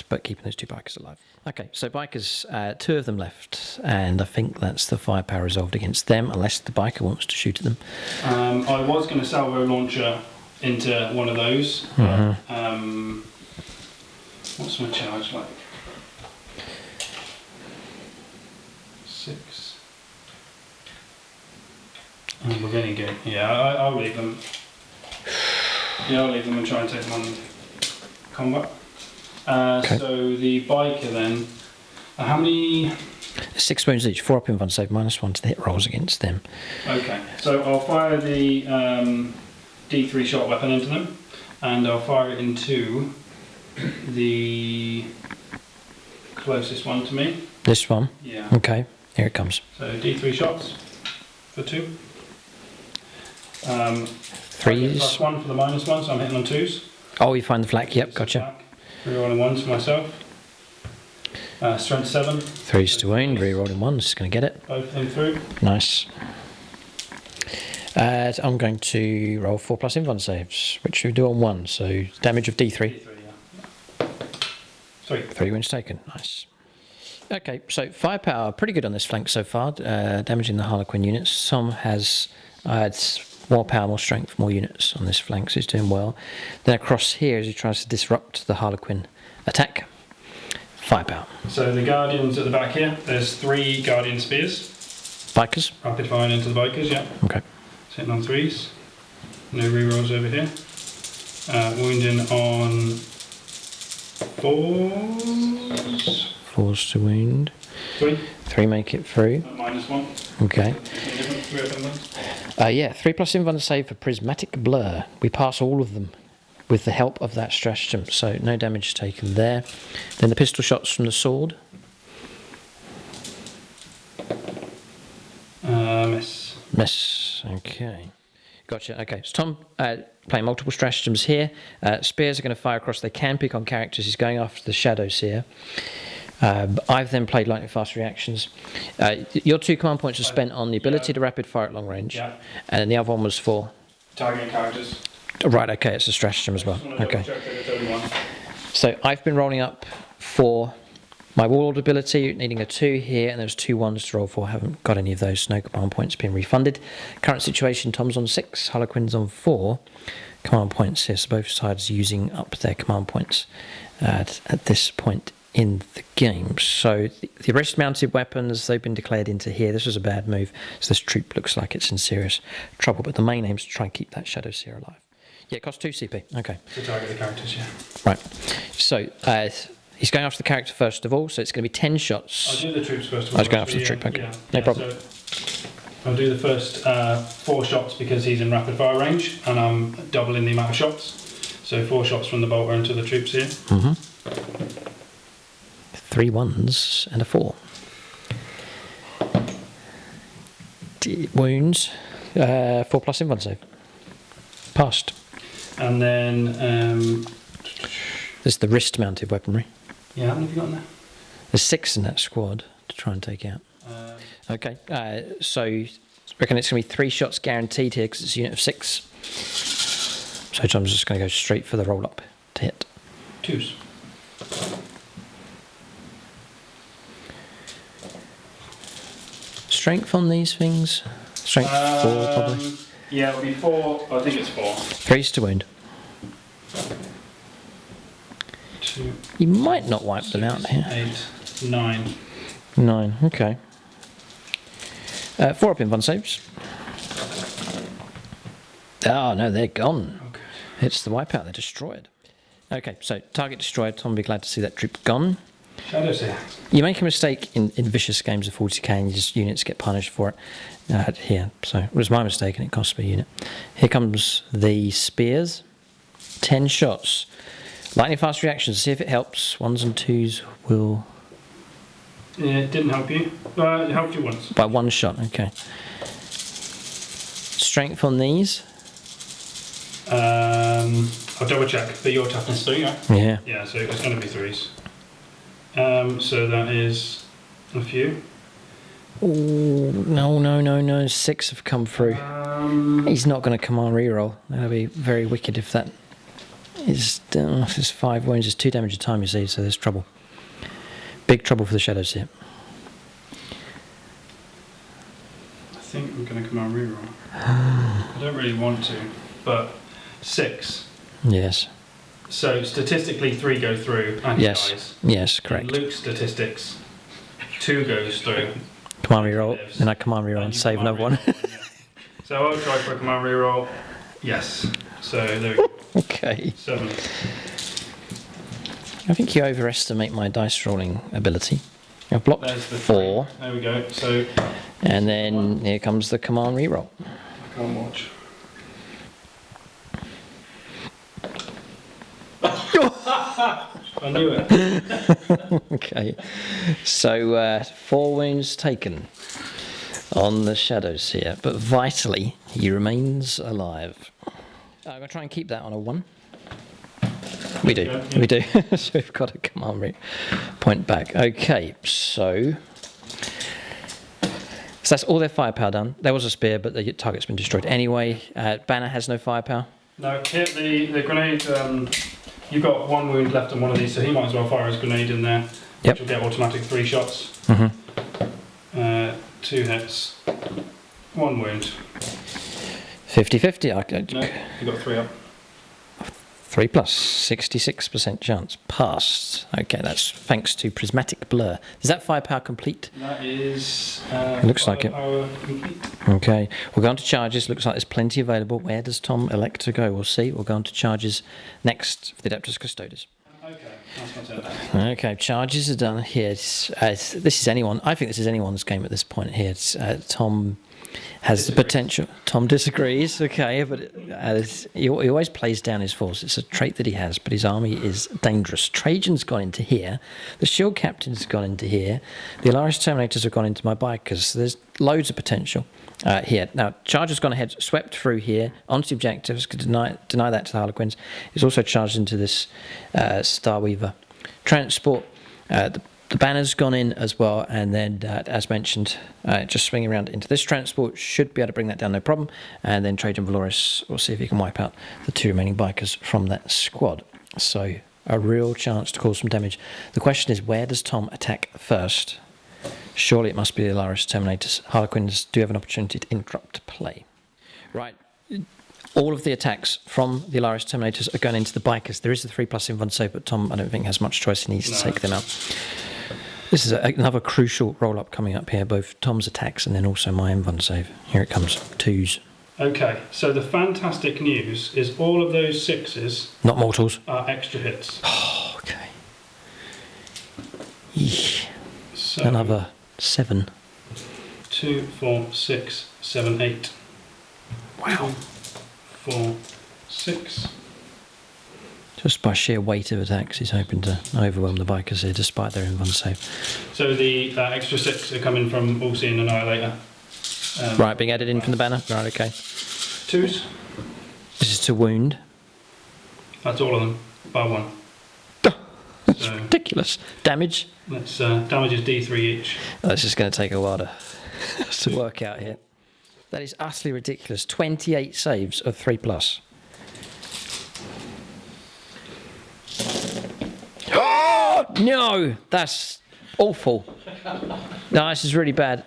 but keeping those 2 Bikers alive. Okay, so Bikers, 2 of them left, and I think that's the firepower resolved against them, unless the Biker wants to shoot at them. I was going to salvo launcher into one of those. Mm-hmm. What's my charge like? 6. And we're getting good. Yeah, I'll leave them. Yeah, I'll leave them and try and take them on combat. Okay. So the biker then, how many? 6 wounds each, 4 up in one save, -1 to the hit rolls against them. Okay, so I'll fire the D3 shot weapon into them, and I'll fire it into the closest one to me. This one? Yeah. Okay, here it comes. So D3 shots for 2. 3s. +1 for the -1, so I'm hitting on 2s. Oh, you find the flak, yep, gotcha. Rerolling 1s for myself. Strength 7. 3s to wound, rerolling 1s, just going to get it. Both of them through. Nice. So I'm going to roll 4+ invuln saves, which we do on 1, so damage of D3. D3, yeah. 3. 3 wounds taken, nice. Okay, so firepower, pretty good on this flank so far, damaging the Harlequin units. Some has more power, more strength, more units on this flank, so he's doing well. Then across here, as he tries to disrupt the Harlequin attack, firepower. So the Guardians at the back here, there's 3 Guardian Spears. Bikers? Rapid firing into the Bikers, yeah. Okay. Sitting on 3s. No rerolls over here. Wounding on 4s. 4s to wound. 3. 3 make it through. -1. Okay. 3 up in ones. Yeah, 3+ invuln save for prismatic blur. We pass all of them with the help of that stratagem. So no damage taken there. Then the pistol shots from the sword. Miss. Miss. Okay. Gotcha. Okay. So Tom playing multiple stratagems here. Spears are going to fire across. They can pick on characters. He's going after the shadows here. I've then played lightning fast reactions. Your 2 command points are spent on the ability to rapid fire at long range. Yeah. And then the other one was for? Targeting characters. Right, okay, it's a stratagem as well. Okay. Check that it's only one. So I've been rolling up for my warlord ability, needing a 2 here, and there's 2 1s to roll for. I haven't got any of those, no command points being refunded. Current situation, Tom's on 6, Harlequin's on 4 command points here, so both sides using up their command points at this point in the game. So the rest mounted weapons, they've been declared into here. This was a bad move, so this troop looks like it's in serious trouble, but the main aim is to try and keep that shadow seer alive. Yeah, it costs 2 CP. Okay. To target the characters, yeah. Right. So he's going after the character first of all, so it's going to be 10 shots. I'll do the troops first of all. I was going after the troop, okay. Yeah. No problem. So I'll do the first 4 shots because he's in rapid fire range and I'm doubling the amount of shots. So 4 shots from the bolter into the troops here. 3 1s and a 4. Wounds. 4+ in 1 save. Passed. And then... There's the wrist mounted weaponry. yeah, how many have you got in there? There's 6 in that squad to try and take out. Okay, so I reckon it's going to be 3 shots guaranteed here because it's a unit of 6. So Tom's just going to go straight for the roll up to hit. 2s. Strength on these things? Strength 4 probably. Yeah, it'll be 4. I think it's 4. 3's to wound. 2. You might not wipe them out here. 8, 9. 9, okay. 4 up in 1 saves. Oh no, they're gone. Okay. It's the wipeout, they're destroyed. Okay, so target destroyed. Tom will be glad to see that troop gone. Shadows here. You make a mistake in vicious games of 40k and your units get punished for it here. So it was my mistake and it cost me a unit. Here comes the spears. 10 shots. Lightning fast reactions, see if it helps. 1s and 2s will... Yeah, it didn't help you. It helped you once. By 1 shot, okay. Strength on these. I'll double check, but your toughness 3, right? Yeah. Yeah, so it's going to be 3s. So that is a few. Ooh, no. 6 have come through. He's not going to command reroll. That'll be very wicked if that is... there's 5 wounds, there's 2 damage a time, you see, so there's trouble. Big trouble for the shadows here. I think I'm going to command reroll. I don't really want to, but 6. Yes. So statistically 3 go through and he dies. Yes, correct. In Luke's statistics, 2 goes through. Command reroll, then I command reroll and save another one. Yeah. So I'll try for a command reroll. Yes. So there we go. Okay. 7. I think you overestimate my dice rolling ability. I've blocked There's the 4. 3. There we go. So And then here comes the command reroll. I can't watch. I knew it. Okay. So 4 wounds taken on the shadows here, but vitally he remains alive. I'm going to try and keep that on a 1. We do, Yeah. we do. So we've got a command point back. Okay, so that's all their firepower done. There was a spear, but the target's been destroyed anyway. Banner has no firepower. No, hit the grenade. You've got 1 wound left on one of these, so he might as well fire his grenade in there. Yep. Which will get automatic 3 shots. 2 hits. 1 wound. 50-50. No, you got 3 up. 3 plus, 66% chance. Passed. Okay, that's thanks to Prismatic Blur. Is that firepower complete? That is. It looks like it. Complete. Okay, we'll go on to charges. Looks like there's plenty available. Where does Tom elect to go? We'll see. We'll go on to charges next for the Adeptus Custodes. Okay, that's my turn. Okay, charges are done here. This is anyone. I think this is anyone's game at this point here. It's, Tom Has the potential. Tom disagrees, okay, but he always plays down his force. It's a trait that he has, but his army is dangerous. Trajan's gone into here. The Shield Captain's gone into here. The Alaris Terminators have gone into my bikers. So there's loads of potential here. Now, Charger's gone ahead, swept through here, onto the objectives, could deny that to the Harlequins. He's also charged into this Starweaver transport. The banner's gone in as well, and then, as mentioned, just swinging around into this transport, should be able to bring that down, no problem. And then Trajan Valoris, we'll see if he can wipe out the 2 remaining bikers from that squad. So, a real chance to cause some damage. The question is, where does Tom attack first? Surely it must be the Alaris Terminators. Harlequins do have an opportunity to interrupt play. Right. All of the attacks from the Alaris Terminators are going into the bikers. There is a 3+ invuln save, but Tom, I don't think, has much choice. He needs to take them out. This is another crucial roll-up coming up here, both Tom's attacks and then also my invuln save. Here it comes, 2s. Okay, so the fantastic news is all of those 6s... Not mortals. ...are extra hits. Oh, okay. Yeesh. So, another 7. 2, 4, 6, 7, 8. Wow. 4, 6. Just by sheer weight of attacks, he's hoping to overwhelm the bikers here, despite their invuln save. So the extra 6 are coming from All-Seeing Annihilator. Right, being added in from the banner. Right, okay. 2s. This is to wound. That's all of them, bar 1. That's ridiculous. Damage? That's damage is D3 each. That's just going to take a while to work out here. That is utterly ridiculous. 28 saves of 3+. Oh, no! That's awful. No, this is really bad.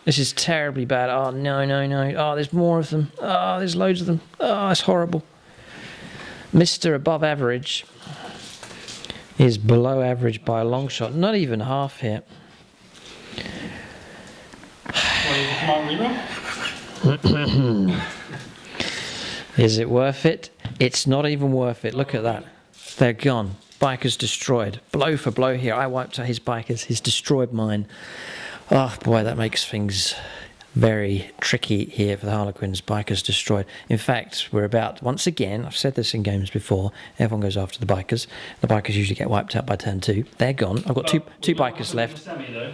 This is terribly bad. Oh, no, no, no. Oh, there's more of them. Oh, there's loads of them. Oh, it's horrible. Mr. Above Average is below average by a long shot. Not even half here. Is it worth it? It's not even worth it. Look at that. They're gone. Bikers destroyed. Blow for blow here. I wiped out his bikers. He's destroyed mine. Oh boy, that makes things very tricky here for the Harlequins. Bikers destroyed. In fact, we're about, once again, I've said this in games before, everyone goes after the bikers. The bikers usually get wiped out by turn 2. They're gone. I've got two bikers left. The semi, though.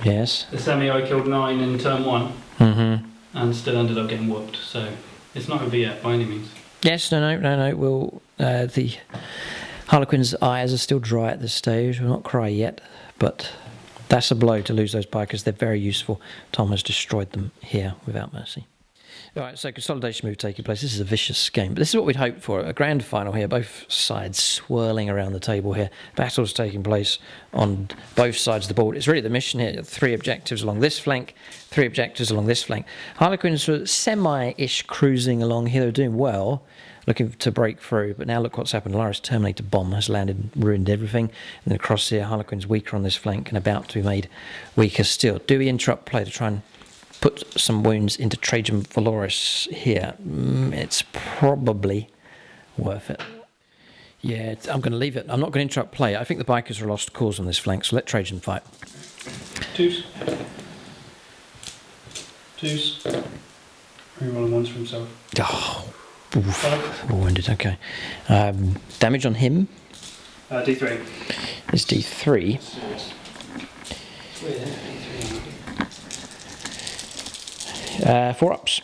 Yes. The semi I killed 9 in turn 1. Mm-hmm. And still ended up getting whooped. So it's not over yet by any means. Yes, no. We'll, the Harlequins' eyes are still dry at this stage. We'll not cry yet, but that's a blow to lose those bikers. They're very useful. Tom has destroyed them here without mercy. All right, so consolidation move taking place. This is a vicious game, but this is what we'd hoped for. A grand final here, both sides swirling around the table here. Battles taking place on both sides of the board. It's really the mission here. 3 objectives along this flank, 3 objectives along this flank. Harlequins were semi-ish cruising along here. They were doing well, looking to break through, but now look what's happened. Alaris Terminator bomb has landed and ruined everything. And then across here, Harlequins weaker on this flank and about to be made weaker still. Do we interrupt play to try and put some wounds into Trajan Valoris here? It's probably worth it. Yeah, I'm going to leave it. I'm not going to interrupt play. I think the bikers are a lost cause on this flank, so let Trajan fight. 2s. 2s. Rerolling 1s for himself. Oh, oof. Wounded, okay. Damage on him? D3. Is D3. 4 ups.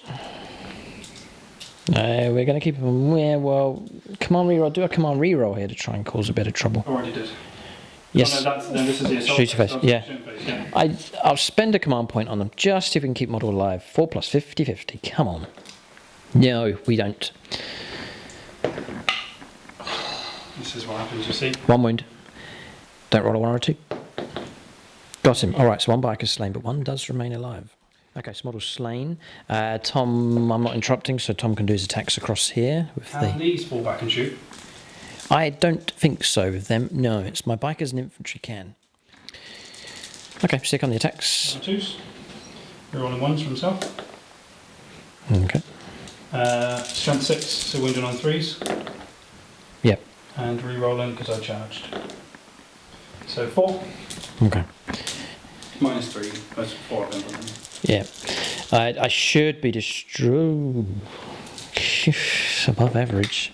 We're going to keep him. Yeah, well, command reroll. Do a command reroll here to try and cause a bit of trouble. Already did. Yes. Oh, no, this is the assault. Shoot your face. Yeah. I'll spend a command point on them just if we can keep model alive. 4 plus 50/50. Come on. No, we don't. This is what happens, you see. 1 wound. Don't roll a 1 or a 2. Got him. All right, so 1 biker's slain, but 1 does remain alive. Okay, so model's slain. Tom, I'm not interrupting, so Tom can do his attacks across here. Can these fall back and shoot? I don't think so with them. No, it's my bikers and infantry can. Okay, stick on the attacks. 2s. Rerolling 1s for himself. Okay. Strength 6, so wounded on 3s. Yep. And rerolling because I charged. So 4. Okay. -3. That's 4 of them. Yeah. I should be above average.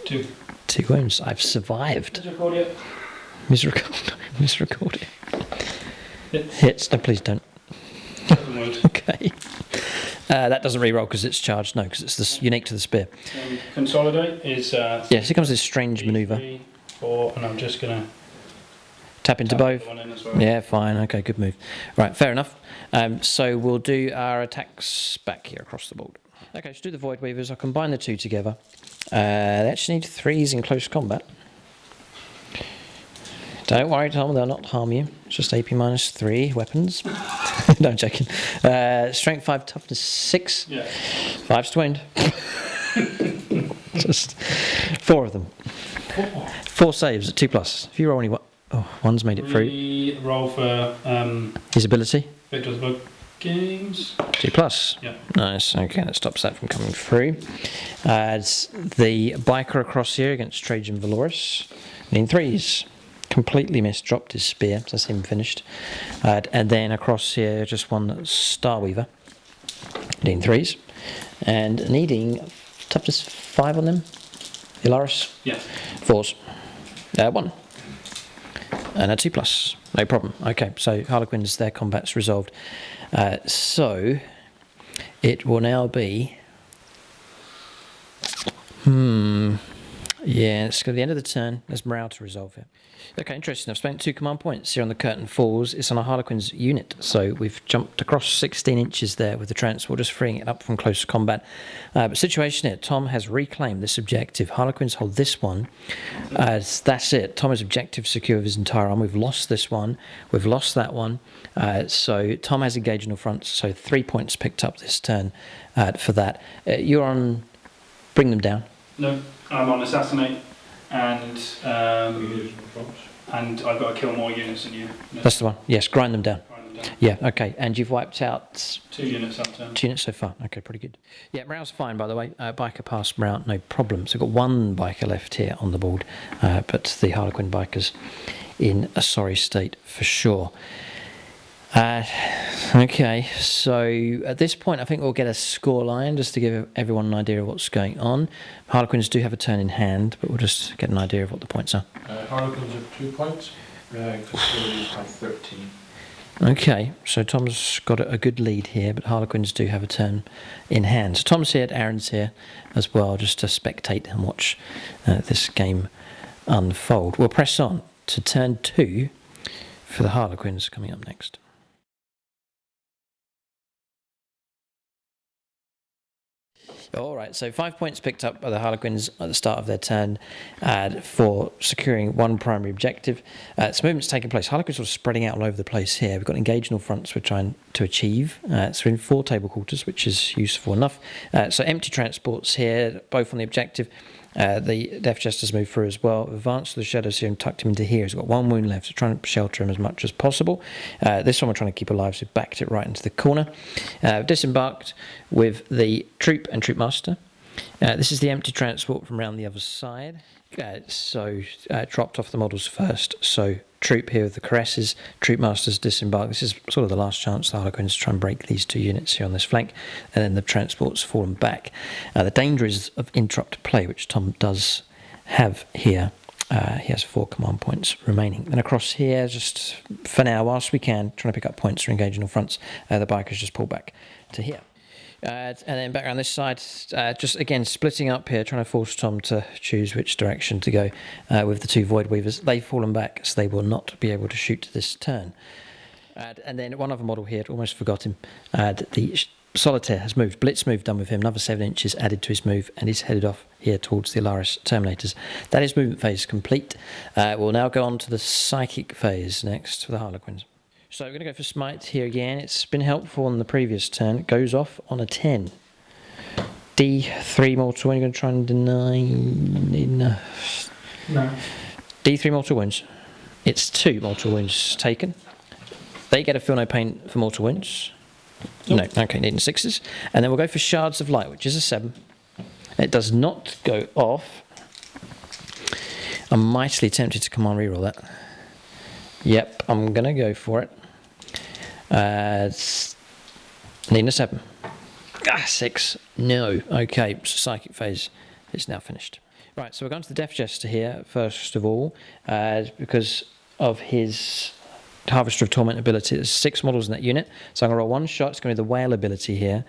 2. 2 wounds. I've survived. Misrecord it. Hits. No, please don't. Okay. That doesn't re-roll because it's charged. No, because it's unique to the spear. Consolidate is... yes, here comes this strange manoeuvre. 3, 4, and I'm just going to... Tap into both. One in as well. Yeah, fine. Okay, good move. Right, fair enough. So we'll do our attacks back here across the board. Okay, let's do the Void Weavers. I'll combine the 2 together. They actually need 3s in close combat. Don't worry, Tom, they'll not harm you. It's just AP minus 3 weapons. No, I'm joking. Strength 5, toughness 6. Yeah. 5's twinned. Just 4 of them. 4 saves at 2+. If you roll only one, one's made it through. Roll for his ability. Victor's Book Games. 2+. Yeah. Nice. Okay, that stops that from coming through. It's the biker across here against Trajan Valoris. In 3s. Completely missed, dropped his spear, so that's him finished. And then across here, just one Starweaver, needing 3s, and needing toughness 5 on them. Ilaris? Yeah. 4s. 1. And a 2+. No problem. Okay, so Harlequins, their combat's resolved. So it will now be. Yeah, it's at the end of the turn. There's morale to resolve here. Okay, interesting. I've spent 2 command points here on the Curtain Falls. It's on a Harlequins unit, so we've jumped across 16 inches there with the transport, just freeing it up from close combat. But situation here, Tom has reclaimed this objective. Harlequins hold this one. That's it. Tom has objective secure of his entire arm. We've lost this one. We've lost that one. So Tom has engaged on front, so 3 points picked up this turn for that. You're on bring them down. No, I'm on Assassinate, and I've got to kill more units than you. No. That's the one. Yes, grind them down. Grind them down. Yeah, okay. And you've wiped out 2 units up turn. 2 units so far. Okay, pretty good. Yeah, morale's fine, by the way. Biker passed morale, no problem. So we've got 1 biker left here on the board, but the Harlequin biker's in a sorry state for sure. Okay, so at this point I think we'll get a score line just to give everyone an idea of what's going on. Harlequins do have a turn in hand, but we'll just get an idea of what the points are. Harlequins have 2 points, Custodians have 13. Okay, so Tom's got a good lead here, but Harlequins do have a turn in hand. So Tom's here, Aaron's here as well, just to spectate and watch this game unfold. We'll press on to turn 2 for the Harlequins coming up next. All right, so 5 points picked up by the Harlequins at the start of their turn for securing 1 primary objective. This movement's taking place. Harlequins are spreading out all over the place here. We've got engaged on fronts we're trying to achieve. So we're in 4 table quarters, which is useful enough. So empty transports here, both on the objective. The Death Jester's moved through as well. Advanced to the shadows here and tucked him into here. He's got 1 wound left, so trying to shelter him as much as possible. This one we're trying to keep alive, so we've backed it right into the corner. Disembarked with the Troop and Troop Master. This is the empty transport from around the other side. Dropped off the models first. So Troop here with the Caresses, Troop Masters disembarked. This is sort of the last chance the Harlequins to try and break these 2 units here on this flank, and then the transport's fallen back. The danger is of interrupt play, which Tom does have here. He has 4 command points remaining. And across here, just for now, whilst we can, trying to pick up points for engaging on fronts, the bikers just pull back to here. And then back around this side, just again splitting up here, trying to force Tom to choose which direction to go with the 2 Void Weavers. They've fallen back, so they will not be able to shoot this turn. And then one other model here, almost forgot him. The Solitaire has moved. Blitz move done with him, another 7 inches added to his move, and he's headed off here towards the Alaris Terminators. That is movement phase complete. We'll now go on to the Psychic phase next for the Harlequins. So we're going to go for Smite here again. It's been helpful on the previous turn. It goes off on a 10. D3 mortal wound. You're going to try and deny... No. D3 mortal wounds. It's 2 mortal wounds taken. They get a feel no pain for mortal wounds. Nope. No, okay, needing 6s. And then we'll go for Shards of Light, which is a 7. It does not go off. I'm mightily tempted to command reroll that. Yep, I'm going to go for it. Needing a 7. 6. No. Okay, so psychic phase is now finished. Right, so we're going to the Death Jester here, first of all, because of his Harvester of Torment ability. There's 6 models in that unit, so I'm going to roll 1 shot. It's going to be the Whale ability here,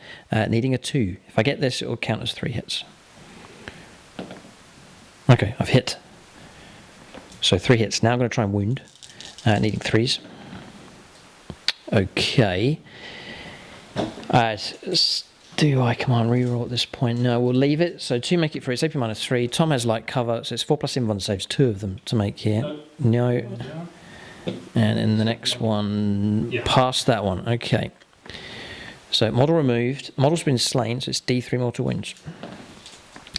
needing a 2. If I get this, it will count as 3 hits. Okay, I've hit. So 3 hits. Now I'm going to try and wound, needing 3s. Okay. Do I come on reroll at this point? No, we'll leave it. So 2 make it 3. It's AP -3. Tom has light cover, so it's 4 plus invuln saves, 2 of them to make here. No. And in the next one, past that one. Okay. So model removed. Model's been slain, so it's D3 mortal wounds.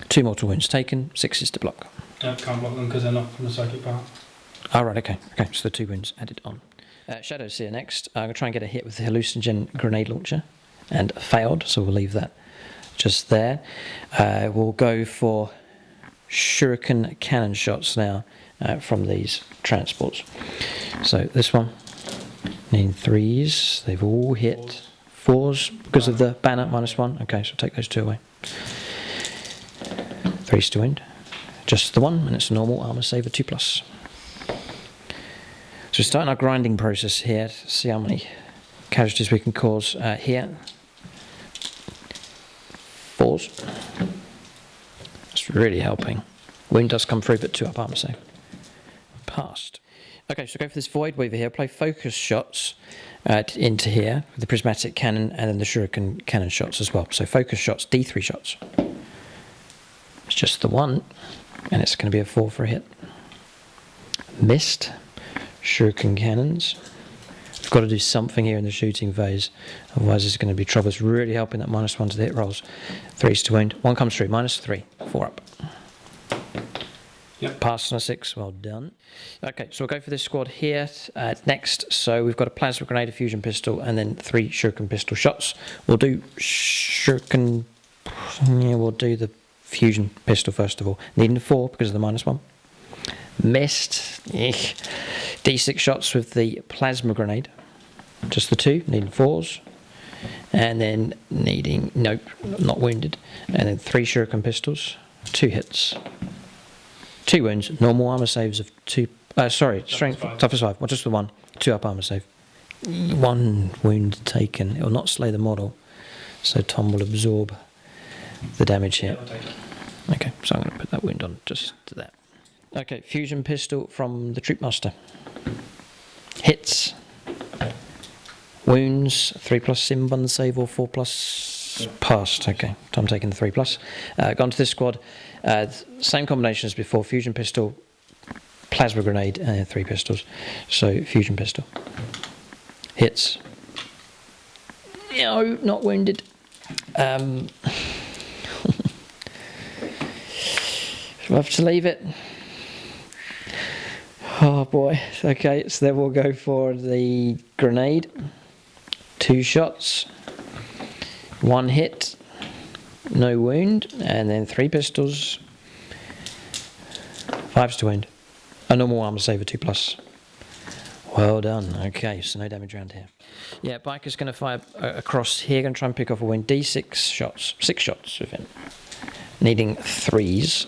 2 mortal wounds taken, 6s to block. Can't block them because they're not from the psychic part. Oh, right, okay. Okay, so the 2 wounds added on. Shadow's here next. I'm going to try and get a hit with the hallucinogen grenade launcher. And failed, so we'll leave that just there. We'll go for shuriken cannon shots now from these transports. So this one, needing 3s. They've all hit 4s because of the banner -1. Okay, so take those 2 away. 3s to wound. Just the 1, and it's a normal armor save of 2+. So we're starting our grinding process here to see how many casualties we can cause here. 4s. That's really helping. Wound does come through, but 2 up armor save. Passed. Okay, so go for this Void Weaver here. Play focus shots into here with the prismatic cannon and then the shuriken cannon shots as well. So focus shots, D3 shots. It's just the 1, and it's going to be a 4 for a hit. Missed. Shuriken cannons. We've got to do something here in the shooting phase, otherwise it's going to be trouble. It's really helping that -1 to the hit rolls. 3s to wound. 1 comes through, -3, 4 up. Yep. Passed on a 6, well done. Okay, so we'll go for this squad here next. So we've got a plasma grenade, a fusion pistol, and then 3 shuriken pistol shots. We'll do shuriken. Yeah, we'll do the fusion pistol first of all. Needing a 4 because of the -1. Missed. D6 shots with the plasma grenade. Just the 2, needing 4s. And then needing, nope, not wounded. And then 3 shuriken pistols, 2 hits. 2 wounds, normal armor saves of 2, strength, toughest 5, well, just the 1, 2 up armor save. 1 wound taken, it will not slay the model. So Tom will absorb the damage here. Okay, so I'm going to put that wound on just to that. Okay, fusion pistol from the Troopmaster. Hits. Wounds, 3+ invuln save or 4+. Passed. Okay, Tom taking the 3+. Gone to this squad. Same combination as before. Fusion pistol, plasma grenade, and 3 pistols. So fusion pistol. Hits. No, not wounded. We'll have to leave it. Oh boy. Okay, so then we'll go for the grenade. 2 shots. 1 hit. No wound. And then 3 pistols. 5s to wound. A normal armor save of 2+. Well done. Okay, so no damage around here. Yeah, Biker's going to fire across here. Going to try and pick off a wound. D6 shots. 6 shots with him. Needing 3s.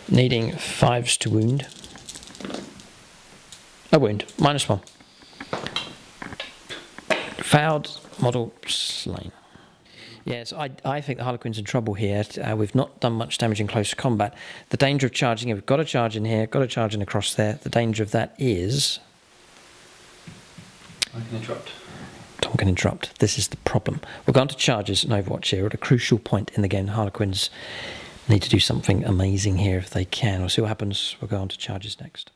Needing 5s to wound. A wound. -1. Fouled. Model slain. Yes, I think the Harlequin's in trouble here. We've not done much damage in close combat. The danger of charging here, we've got to charge in here, got to charge in across there. The danger of that is... I can interrupt. Tom can interrupt. This is the problem. We're going to charges in Overwatch here at a crucial point in the game. The Harlequins need to do something amazing here if they can. We'll see what happens. We'll go on to charges next.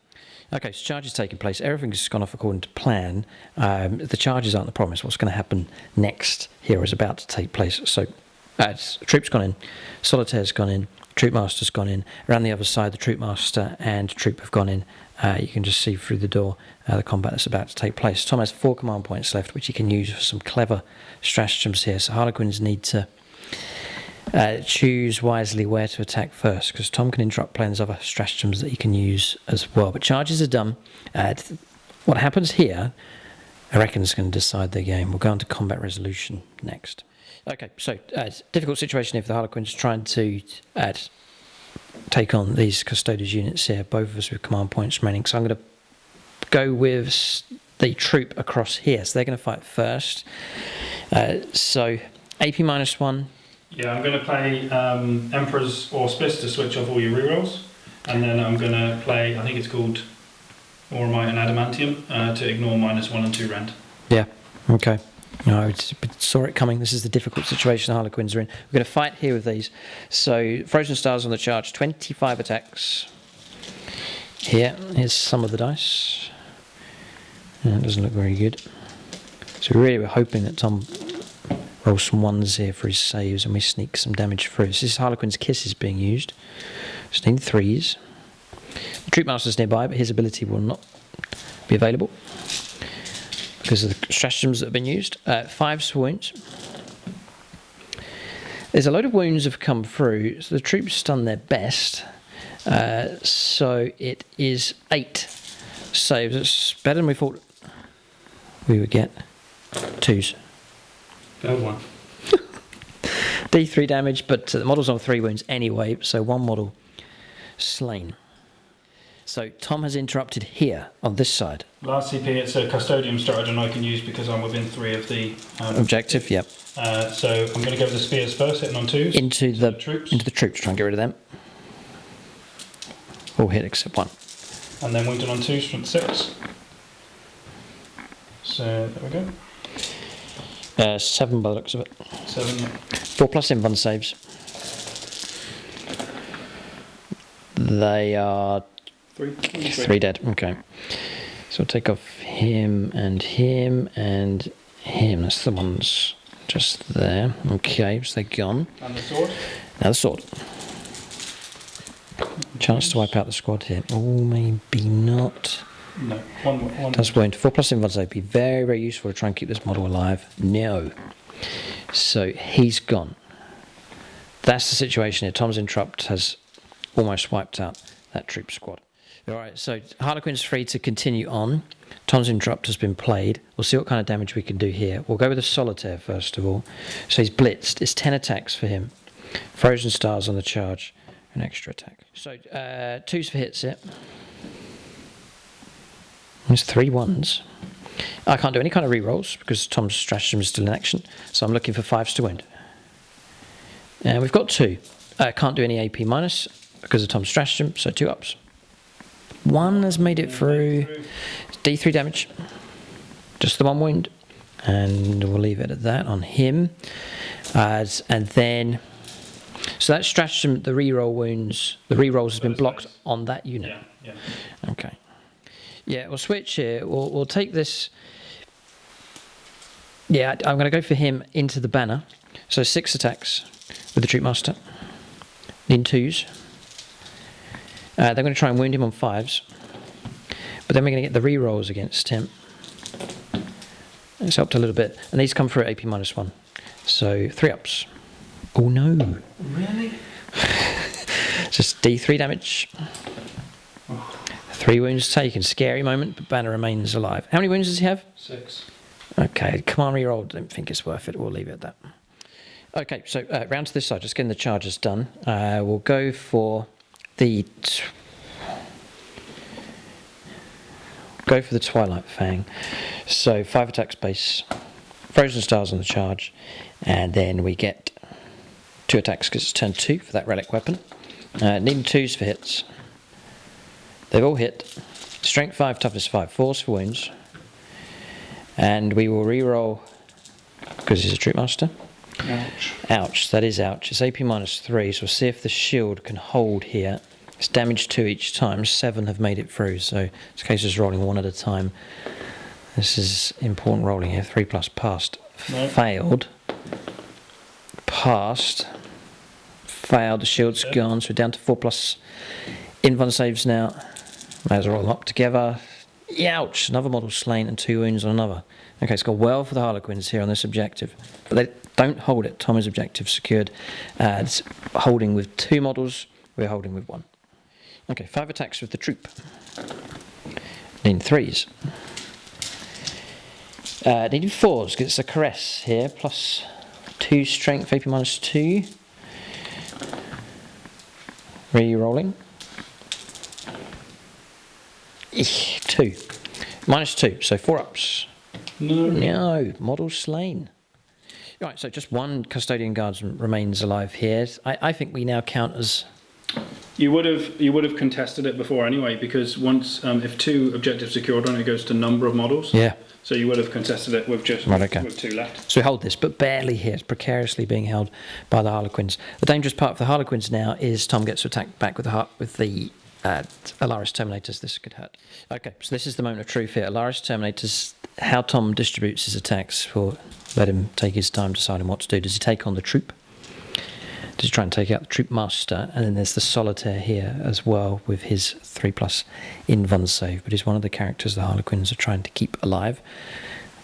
Okay, so charges taking place. Everything's gone off according to plan. The charges aren't the problem. It's what's going to happen next here is about to take place. So, Troop's gone in, Solitaire's gone in, Troopmaster's gone in. Around the other side, the Troopmaster and Troop have gone in. You can just see through the door the combat that's about to take place. Tom has 4 command points left, which he can use for some clever stratagems here. So Harlequins need to choose wisely where to attack first, because Tom can interrupt plans other stratagems that he can use as well. But charges are done. What happens here I reckon it's going to decide the game. We'll go on to combat resolution next. Okay, so difficult situation here for the Harlequins trying to take on these Custodes units here, both of us with command points remaining. So I'm going to go with the troop across here. So they're going to fight first. So AP -1. Yeah, I'm going to play Emperor's Auspice to switch off all your rerolls. And then I'm going to play, I think it's called Ormite and Adamantium, to ignore -1 and 2 rend. Yeah, okay. No, I saw it coming. This is the difficult situation the Harlequins are in. We're going to fight here with these. So, Frozen Stars on the charge, 25 attacks. Here's some of the dice. That doesn't look very good. So, really, we're hoping that Tom rolls some 1s here for his saves and we sneak some damage through. So this is Harlequin's Kiss is being used. Just need 3s. The Troop Master's nearby, but his ability will not be available because of the stratagems that have been used. 5s for wounds. There's a load of wounds have come through, so the troops done their best. So it is 8 saves. It's better than we thought we would get. 2s. Failed one. D3 damage, but the model's on 3 wounds anyway, so 1 model slain. So Tom has interrupted here on this side. Last CP, it's a custodian stratagem I can use because I'm within 3 of the objective. Yep. So I'm going to go with the spears first, hitting on 2s. Into the troops. Into the troops. Try and get rid of them. All hit except 1. And then wounded on 2s from 6. So there we go. 7 by the looks of it. 7. Yeah. 4+ invuln saves. They are 3 dead. Okay. So we'll take off him and him and him. That's the ones just there. Okay, so they're gone. And the sword. Now the sword. Chance to wipe out the squad here. Oh, maybe not. No. One. Does wound. 4+ invuln save. Be very, very useful to try and keep this model alive. No. So he's gone. That's the situation here. Tom's interrupt has almost wiped out that troop squad. Alright, so Harlequin's free to continue on. Tom's interrupt has been played. We'll see what kind of damage we can do here. We'll go with a solitaire first of all. So he's blitzed. It's 10 attacks for him. Frozen Stars on the charge. An extra attack. So 2s for hits here. There's 3 1s. I can't do any kind of rerolls because Tom's stratagem is still in action. So I'm looking for 5s to wound. And we've got 2. Can't do any AP minus because of Tom's stratagem, so 2 ups. 1 has made it through. D3 damage. Just the 1 wound. And we'll leave it at that on him. And then... So that stratagem, the reroll wounds, the rerolls has been blocked on that unit. Yeah. Okay. Yeah, we'll switch here. We'll take this... Yeah, I'm going to go for him into the banner. So 6 attacks with the Troop Master. In 2s. They're going to try and wound him on 5s. But then we're going to get the re-rolls against him. It's helped a little bit. And these come through at AP -1. So 3 ups. Oh no. Really? Just D3 damage. 3 wounds taken. Scary moment, but Banner remains alive. How many wounds does he have? 6. Okay, come on, reroll. Don't think it's worth it. We'll leave it at that. Okay, so round to this side. Just getting the charges done. We'll go for the Twilight Fang. So 5 attacks base. Frozen Stars on the charge, and then we get 2 attacks because it's turn 2 for that relic weapon. Needing 2s for hits. They've all hit. Strength 5, toughness 5, 4s for wounds. And we will re-roll because he's a Troop Master. Ouch. Ouch, that is ouch. It's AP -3, so we'll see if the shield can hold here. It's damage 2 each time. 7 have made it through, so it's a case of rolling 1 at a time. This is important rolling here. 3+ passed. No. Failed. Passed. Failed. The shield's gone, so we're down to 4+ invuln saves now. May as well roll them up together. Ouch! Another model slain and 2 wounds on another. Okay, it's gone well for the Harlequins here on this objective. But they don't hold it. Tommy's objective secured. It's holding with 2 models. We're holding with 1. Okay, 5 attacks with the troop. In 3s. Needed 4s because it's a caress here. +2 strength, AP -2. Re-rolling. 2. -2, so 4 ups. No, model slain. Right, so just one custodian guardsman remains alive here. I think we now count as... You would have contested it before anyway, because once if 2 objectives secured on it, goes to number of models. Yeah. So you would have contested it with just with 2 left. So we hold this, but barely here. It's precariously being held by the Harlequins. The dangerous part of the Harlequins now is Tom gets to attack back with the Alaris Terminators. This could hurt. Okay, so this is the moment of truth here. Alaris Terminators, how Tom distributes his attacks will let him take his time deciding what to do. Does he take on the troop? Does he try and take out the troop master? And then there's the solitaire here as well with his 3+ invuln save. But he's one of the characters the Harlequins are trying to keep alive.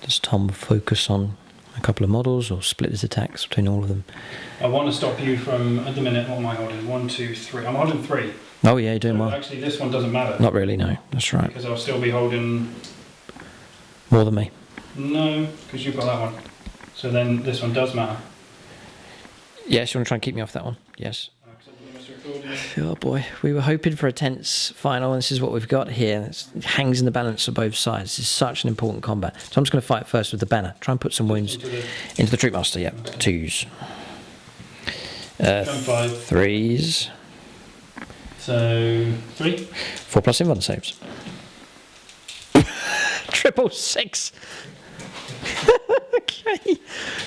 Does Tom focus on a couple of models or split his attacks between all of them? I want to stop you from, at the minute, what am I holding? 1, 2, 3. I'm holding 3. Oh yeah, you're doing well. Actually, this one doesn't matter. Not really, no. That's right. Because I'll still be holding... More than me. No, because you've got that one. So then this one does matter. Yes, you want to try and keep me off that one? Yes. Oh boy, we were hoping for a tense final, and this is what we've got here. It hangs in the balance of both sides. This is such an important combat. So I'm just going to fight first with the banner. Try and put some wounds into the troop master. Yeah, okay. 2s. 3s. So 3. 4+ invuln saves. 666. Okay.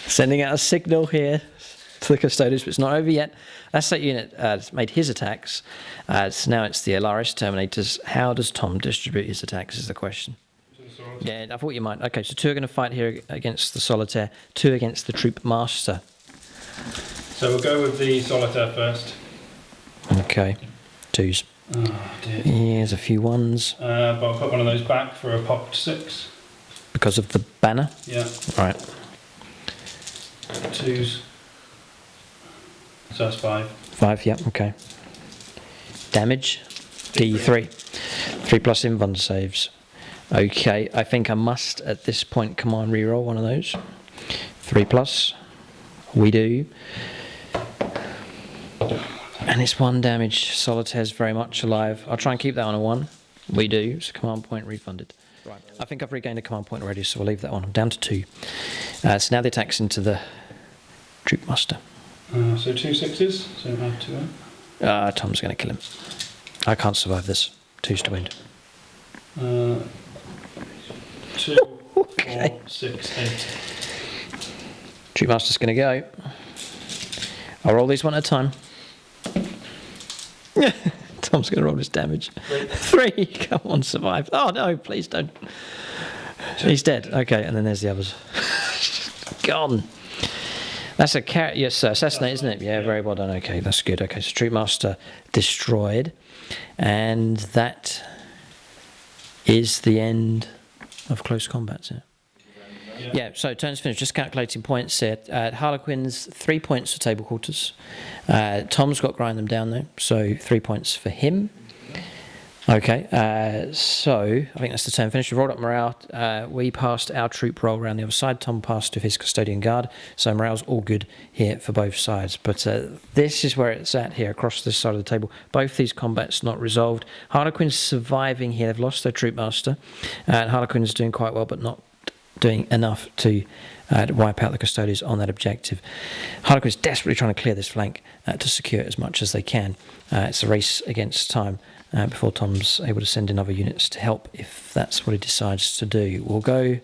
Sending out a signal here to the Custodians, but it's not over yet. That's that unit made his attacks. So now it's the Alaris Terminators. How does Tom distribute his attacks is the question. Yeah, I thought you might. Okay, so 2 are going to fight here against the Solitaire, 2 against the Troop Master. So we'll go with the Solitaire first. Okay, 2s. Oh dear. Here's a few 1s. But I'll put one of those back for a popped 6. Because of the banner? Yeah. Right. 2s. So that's 5. 5, yeah, okay. Damage? D3. 3+ invuln saves. Okay, I think I must at this point command reroll one of those. 3+. We do. And it's 1 damage. Solitaire's very much alive. I'll try and keep that on a 1. We do. So command point refunded. Right. I think I've regained a command point already, so we'll leave that one. I'm down to 2. So now the attack's into the troop master. So 2 6s. So add 2 up. Tom's going to kill him. I can't survive this. 2s to wound. 2, Okay. 4, 6, 8. Troop master's going to go. I'll roll these one at a time. Tom's going to roll his damage. 3. Come on, survive. Oh no, please don't. He's dead. Okay, and then there's the others. Gone. That's a carrot. Yes, assassinate, isn't it? Yeah, very well done. Okay, that's good. Okay, so Troop Master destroyed, and that is the end of close combat. Yeah, so turns finished. Just calculating points here. Harlequins, 3 points for table quarters. Tom's got grind them down though, so 3 points for him. Okay, so I think that's the turn finished. We rolled up morale. We passed our troop roll around the other side. Tom passed with his custodian guard, so morale's all good here for both sides. But this is where it's at here across this side of the table. Both these combats not resolved. Harlequins surviving here. They've lost their troop master, and Harlequins doing quite well, but not doing enough to wipe out the Custodes on that objective. Harlequins desperately trying to clear this flank to secure it as much as they can. It's a race against time before Tom's able to send in other units to help if that's what he decides to do. We'll go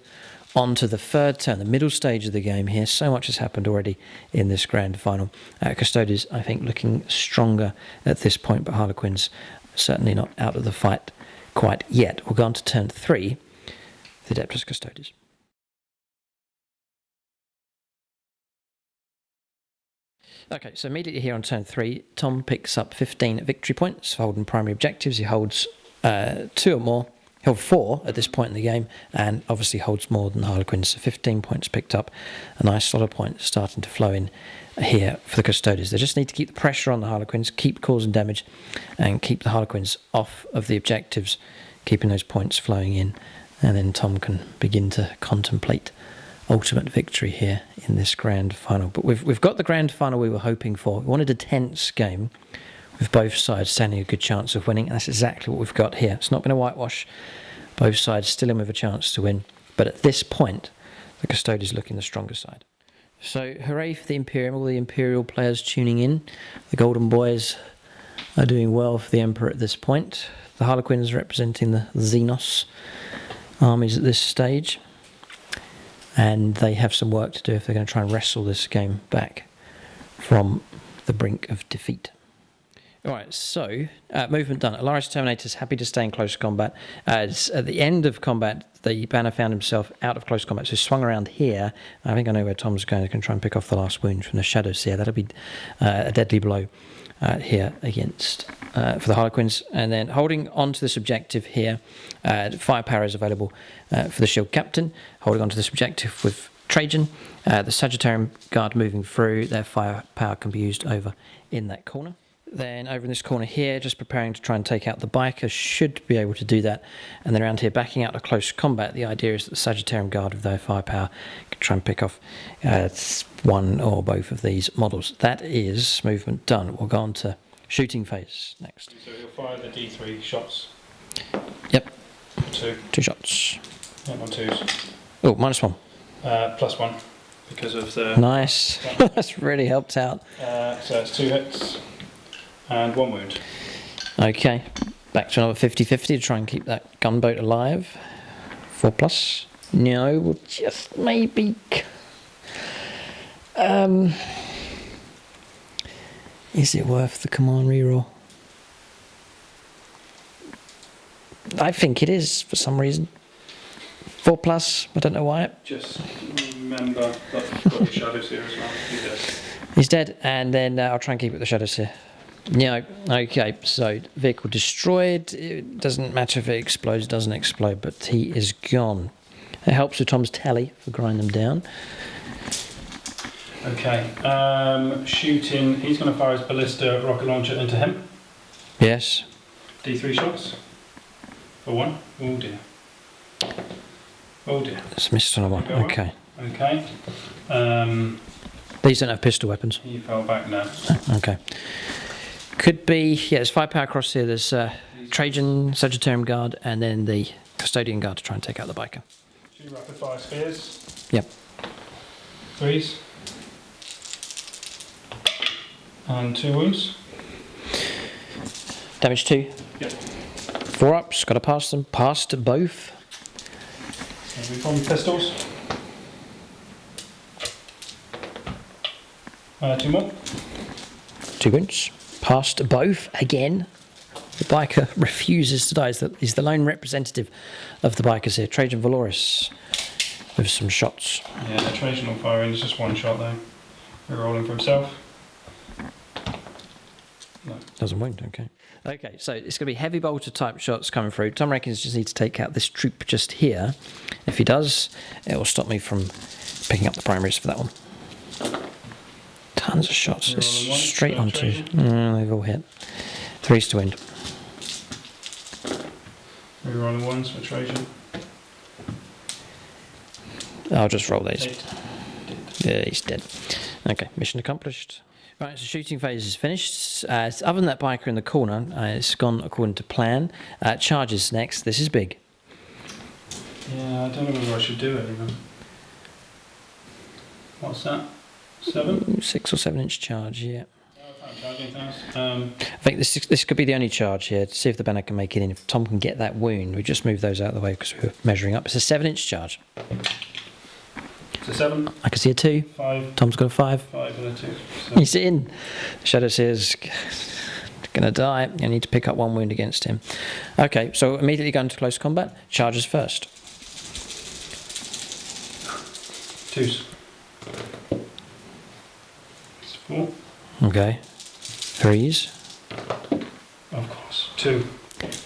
on to the third turn, the middle stage of the game here. So much has happened already in this grand final. Custodes, I think, looking stronger at this point, but Harlequins certainly not out of the fight quite yet. We'll go on to turn 3, the Adeptus Custodes. Okay, so immediately here on turn 3, Tom picks up 15 victory points for holding primary objectives. He holds 2 or more. He'll 4 at this point in the game, and obviously holds more than the Harlequins. So 15 points picked up. A nice lot of points starting to flow in here for the Custodes. They just need to keep the pressure on the Harlequins, keep causing damage, and keep the Harlequins off of the objectives, keeping those points flowing in And then Tom can begin to contemplate ultimate victory here in this grand final. But we've got the grand final we were hoping for. We wanted a tense game with both sides standing a good chance of winning, and that's exactly what we've got here. It's not been a whitewash. Both sides still in with a chance to win. But at this point, the Custodes looking the stronger side. So hooray for the Imperium, all the Imperial players tuning in. The Golden Boys are doing well for the Emperor at this point. The Harlequins representing the Xenos armies at this stage. And they have some work to do if they're going to try and wrestle this game back from the brink of defeat. Alright, so, movement done. Alaris Terminator's happy to stay in close combat. As at the end of combat, the banner found himself out of close combat, so swung around here. I think I know where Tom's going. He can try and pick off the last wound from the Shadow Seer. That'll be a deadly blow here against for the Harlequins. And then holding on to this objective here, firepower is available for the Shield Captain. Holding on to this objective with Trajan. The Sagittarium Guard moving through. Their firepower can be used over in that corner. Then over in this corner here, just preparing to try and take out the biker, should be able to do that. And then around here, backing out to close combat, the idea is that the Sagittarium Guard with their firepower can try and pick off one or both of these models. That is movement done. We'll go on to shooting phase next. So you'll fire the D3 shots. Yep. 2. 2 shots. Yep, on 2s. Oh, -1. +1 because of the... Nice. That's really helped out. So it's 2 hits and 1 wound. Okay. Back to another 50-50 to try and keep that gunboat alive. 4+. No, we'll just maybe... is it worth the command reroll? I think it is for some reason. 4+, I don't know why. Just remember that you've got your Shadow Seer as well. He's dead. He's dead, and then I'll try and keep it the Shadow Seer. Yeah, okay, so vehicle destroyed. It doesn't matter if it explodes, doesn't explode, but he is gone. It helps with Tom's tally for grind them down. Okay, shooting, he's going to fire his ballista rocket launcher into him. Yes. D3 shots for 1. Oh dear. Oh dear. It's missed on a 1, okay. Okay. These don't have pistol weapons. He fell back now. Okay. Could be, yeah, there's firepower across here. There's Trajan, Sagittarium Guard, and then the Custodian Guard to try and take out the biker. 2 rapid fire spears. Yep. 3s. And 2 wounds. Damage 2. Yep. 4 ups, got to pass them. Passed both. And we've got pistols. 2 more. 2 wounds. Passed both again. The biker refuses to die. He's the lone representative of the bikers here. Trajan Valoris with some shots. Yeah, the Trajan will fire in. It's just 1 shot though. We're rolling for himself. No. Doesn't wound, okay. Okay, so it's going to be heavy bolter type shots coming through. Tom reckons just need to take out this troop just here. If he does, it will stop me from picking up the primaries for that one. Tons of shots. It's straight onto. They've all hit. 3s to wind. Rerolling 1s for Trajan. I'll just roll these. 8. Yeah, he's dead. Okay, mission accomplished. Right, so shooting phase is finished. Other than that biker in the corner, it's gone according to plan. Charges next. This is big. Yeah, I don't know whether I should do it even. What's that? 7? 6 or 7 inch charge, yeah. I I think this could be the only charge here to see if the banner can make it in. If Tom can get that wound, we just move those out of the way because we're measuring up. It's a 7 inch charge. It's a 7. I can see a 2. 5. Tom's got a 5. 5 and a 2. So. He's in. Shadow Seer's going to die. You need to pick up 1 wound against him. Okay, so immediately go into close combat. Charges first. 2s. It's 4. Okay. 3s. Of course. 2.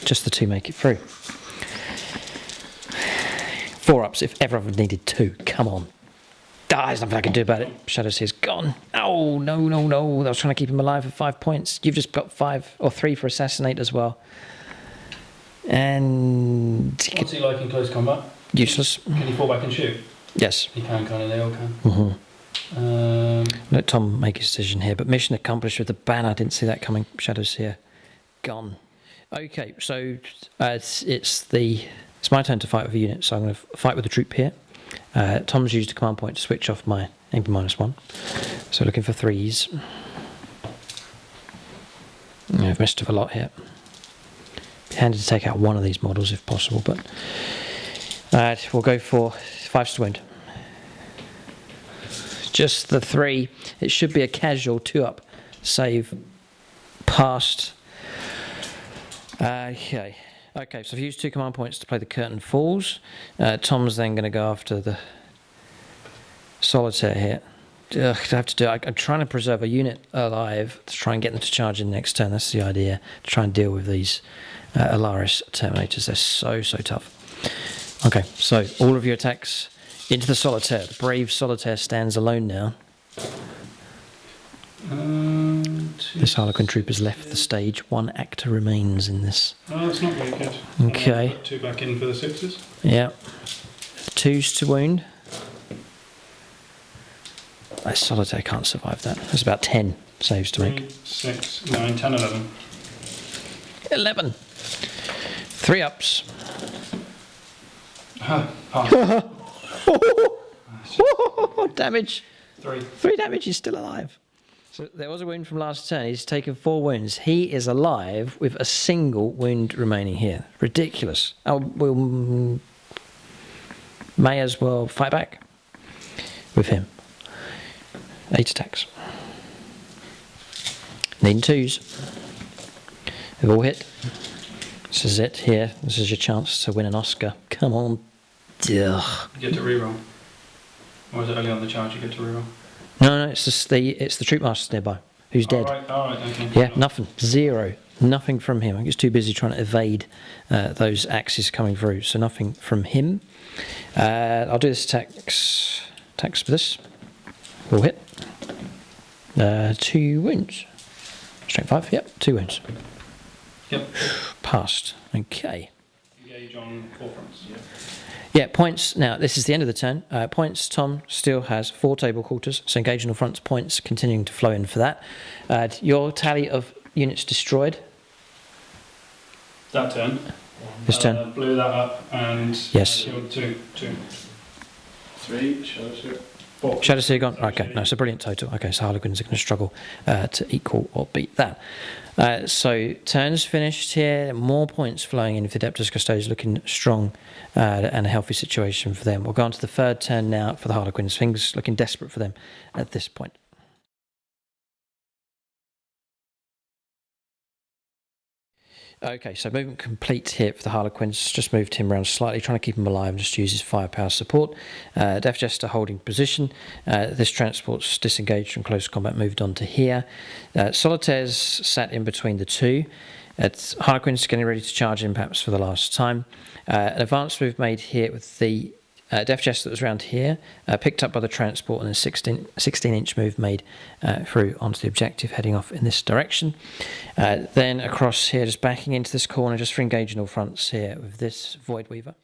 Just the 2 make it through. 4 ups if ever I've needed 2. Come on. There's nothing I can do about it. Shadow Seer's gone. Oh, no. I was trying to keep him alive for 5 points. You've just got 5 or 3 for Assassinate as well. And What's he like in close combat? Useless. Can he fall back and shoot? Yes. He can, kind of. They all can. Let Tom make his decision here, but mission accomplished with the banner. Didn't see that coming. Shadows here. Gone. Okay, so it's my turn to fight with a unit, so I'm going to fight with a troop here. Tom's used a command point to switch off my MP -1. So looking for 3s. I've missed a lot here. Be handy to take out one of these models if possible, but we'll go for 5s to wound. Just the 3. It should be a casual 2-up save past. Okay, so I've used 2 command points to play the curtain falls. Tom's then going to go after the solitaire here. I have to do it. I'm trying to preserve a unit alive to try and get them to charge in next turn. That's the idea, to try and deal with these Alaris Terminators. They're so tough. Okay, so all of your attacks into the solitaire. The brave solitaire stands alone now. This Harlequin troop has left the stage. 1 actor remains in this. Oh, that's not very good. Okay. Put 2 back in for the 6s. Yeah. 2s to wound. That solitaire can't survive that. There's about 10 saves to make. 3, 6, 9, 10, 11. 11. 3 ups. Damage. 3. 3 damage. He's still alive. So there was a wound from last turn. He's taken 4 wounds. He is alive with a single wound remaining here. Ridiculous. We'll may as well fight back with him. 8 attacks. Needing 2s. They've all hit. This is it here. This is your chance to win an Oscar. Come on. Ugh. You get to reroll. Or is it early on the charge you get to reroll? No, it's the troop master nearby who's dead. All right, okay. Yeah, nothing. 0. Nothing from him. I think he's too busy trying to evade those axes coming through. So nothing from him. I'll do this attacks with this. Will hit. 2 wounds. Strength 5. Yep, 2 wounds. Yep. Passed. Okay. Engage on 4 fronts. Yeah. Yeah, points. Now, this is the end of the turn. Points, Tom still has 4 table quarters, so engage on the fronts, points continuing to flow in for that. Your tally of units destroyed. That turn. This turn. Blew that up and... Yes. 2. 3, Shadows here. 4. Shadows here gone? Okay, no, it's a brilliant total. Okay, so Harlequins are going to struggle to equal or beat that. So turns finished here, more points flowing in for the Adeptus Custodes, looking strong and a healthy situation for them. We'll go on to the 3rd turn now for the Harlequins. Things looking desperate for them at this point. Okay, so movement complete here for the Harlequins. Just moved him around slightly, trying to keep him alive and just use his firepower support. Death Jester holding position. This transport's disengaged from close combat, moved on to here. Solitaires sat in between the 2. Harlequins getting ready to charge in perhaps for the last time. An advance move made here with the Death Jester that was around here, picked up by the transport, and a 16-inch move made through onto the objective, heading off in this direction. Then across here, just backing into this corner, just for engaging all fronts here with this Void Weaver.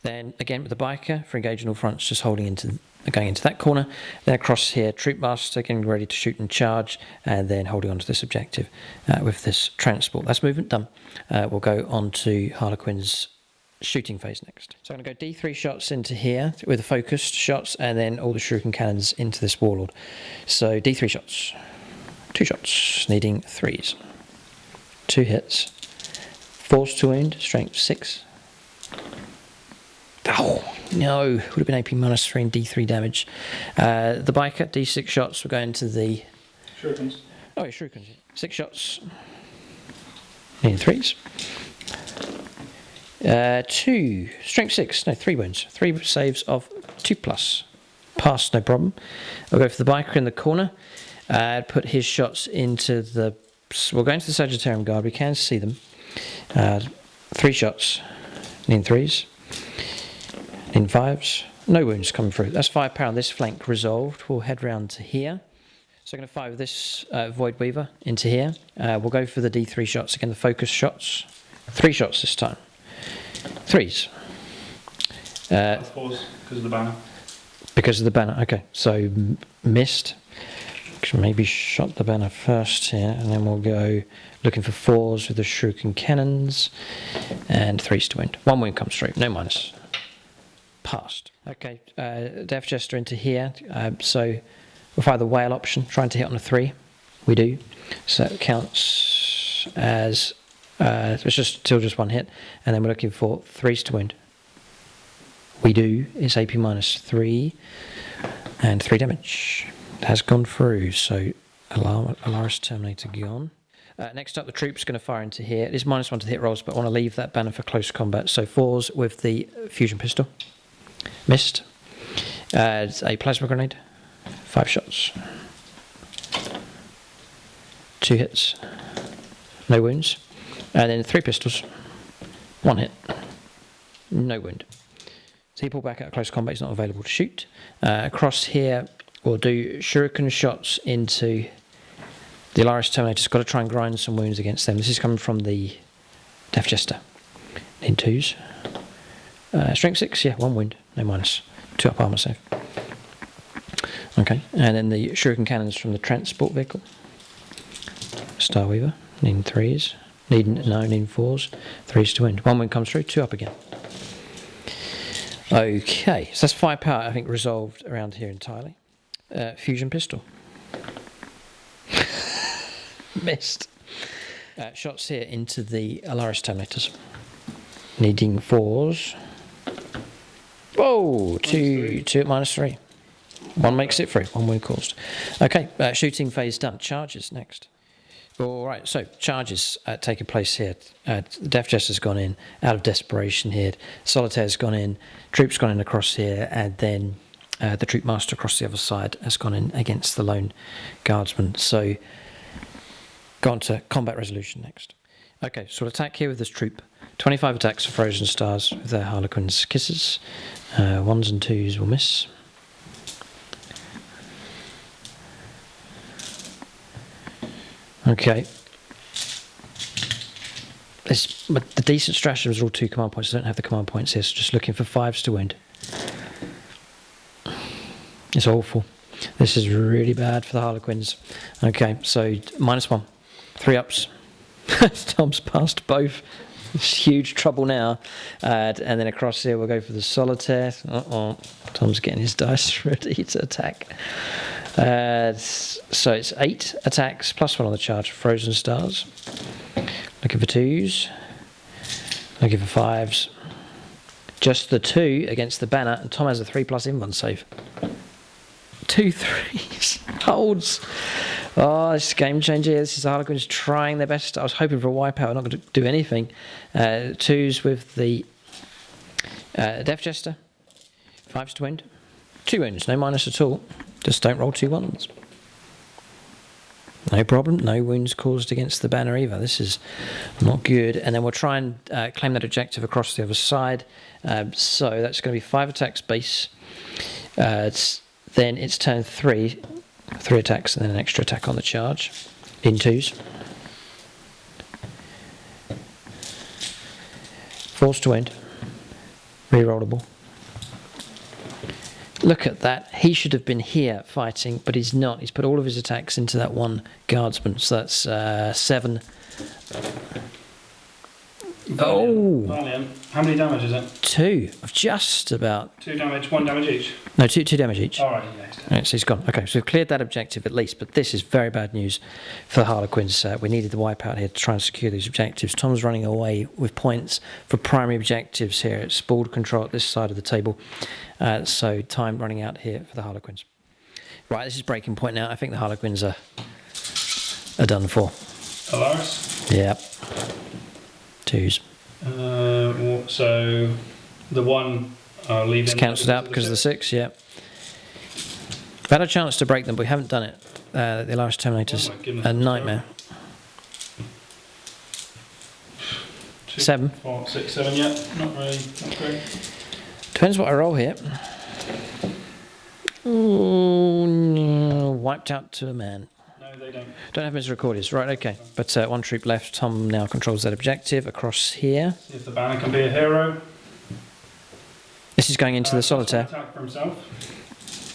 Then again with the biker for engaging all fronts, just going into that corner. Then across here, Troop Master getting ready to shoot and charge, and then holding on to this objective with this transport. That's movement done. We'll go on to Harlequin's shooting phase next. So I'm going to go D3 shots into here with the focused shots, and then all the shuriken cannons into this warlord. So D3 shots. 2 shots, needing 3s. 2 hits. 4s to wound, strength 6. Oh, no. Would have been AP -3 and D3 damage. The biker, D6 shots. We're going to the... Shurikens. Oh, yeah, shurikens. 6 shots. Needing 3s. 2, strength 6, no, 3 wounds. 3 saves of 2+. Pass, no problem. I'll go for the biker in the corner. Put his shots into the... We'll go into the Sagittarium Guard. We can see them. 3 shots. Needing 3s. Needing 5s. No wounds coming through. That's 5 power on this flank resolved. We'll head round to here. So I'm going to fire with this Void Weaver into here. We'll go for the D3 shots. Again, the focus shots. 3 shots this time. 3s. Pause because of the banner. Because of the banner. Okay, so missed. Maybe shot the banner first here, and then we'll go looking for 4s with the shuriken cannons, and 3s to wound. 1 wound comes through, no minus. Passed. Okay, Death Jester into here, so we'll fire the whale option, trying to hit on a 3. We do. So it counts as, it's just still just 1 hit, and then we're looking for 3s to wound. We do. It's AP minus 3, and 3 damage. Has gone through, so Alaris Terminator gone. Next up, the troop's going to fire into here. It is -1 to hit rolls, but I want to leave that banner for close combat. So 4s with the fusion pistol. Missed. It's a plasma grenade. 5 shots. 2 hits. No wounds. And then 3 pistols. 1 hit. No wound. So he pulled back out of close combat. He's not available to shoot. Across here, we'll do shuriken shots into the Alaris Terminator's got to try and grind some wounds against them. This is coming from the Death Jester. In 2s. Strength 6, yeah, 1 wound, no minus. 2 up armor save. Okay, and then the shuriken cannons from the transport vehicle. Starweaver, needing 3s. Needing 4s. 3s to wound. 1 wound comes through, 2 up again. Okay, so that's firepower, I think, resolved around here entirely. Fusion pistol. Missed. Shots here into the Alaris Terminators. Needing 4s. Whoa! 2 at -3. 1 makes it through. 1 wound caused. Okay, shooting phase done. Charges next. Alright, so charges taking place here. The Death Jester's gone in out of desperation here. Solitaire's gone in. Troop's gone in across here, and then the Troop Master across the other side has gone in against the lone guardsman. So, gone to combat resolution next. Okay, so we'll attack here with this troop. 25 attacks for Frozen Stars with their Harlequin's Kisses. 1s and 2s will miss. Okay. But the decent stratagems are all 2 command points. I don't have the command points here, so just looking for 5s to wound. It's awful. This is really bad for the Harlequins. Okay, so -1. 3 ups. Tom's passed both. It's huge trouble now. And then across here we'll go for the Solitaire. Tom's getting his dice ready to attack. So it's 8 attacks, +1 on the charge for Frozen Stars. Looking for 2s. Looking for 5s. Just the 2 against the banner, and Tom has a 3+ invuln save. 2 3s. Holds. Oh, this is game changer. This is the Harlequins trying their best. I was hoping for a wipeout. Not going to do anything. 2s with the Death Jester. 5s to wound. 2 wounds, no minus at all. Just don't roll 2 1s. No problem. No wounds caused against the banner either. This is not good. And then we'll try and claim that objective across the other side. So that's going to be 5 attacks base. Then it's turn 3. 3 attacks and then an extra attack on the charge. In 2s. 4s to wound. Rerollable. Look at that. He should have been here fighting, but he's not. He's put all of his attacks into that one guardsman. So that's 7. Oh! Valiant. How many damage is it? 2. Of just about. 2 damage, 1 damage each? No, 2 damage each. Alright, yeah. Right, so he's gone. Okay, so we've cleared that objective at least, but this is very bad news for the Harlequins. We needed the wipeout here to try and secure these objectives. Tom's running away with points for primary objectives here. It's ball control at this side of the table. So time running out here for the Harlequins. Right, this is breaking point now. I think the Harlequins are done for. Alaris? Yep. 2s. So the 1 I'll leave It's cancelled out because of the 6, yeah. We've had a chance to break them, but we haven't done it. The Alaris Terminator's a nightmare. 2, 7. 4, 6, 7, yeah. Not really, not great. Depends what I roll here. Ooh, no, wiped out to a man. No, they don't. Don't have misericordias. Right, okay. But 1 troop left. Tom now controls that objective across here. See if the banner can be a hero. This this is going into the solitaire. Attack for himself.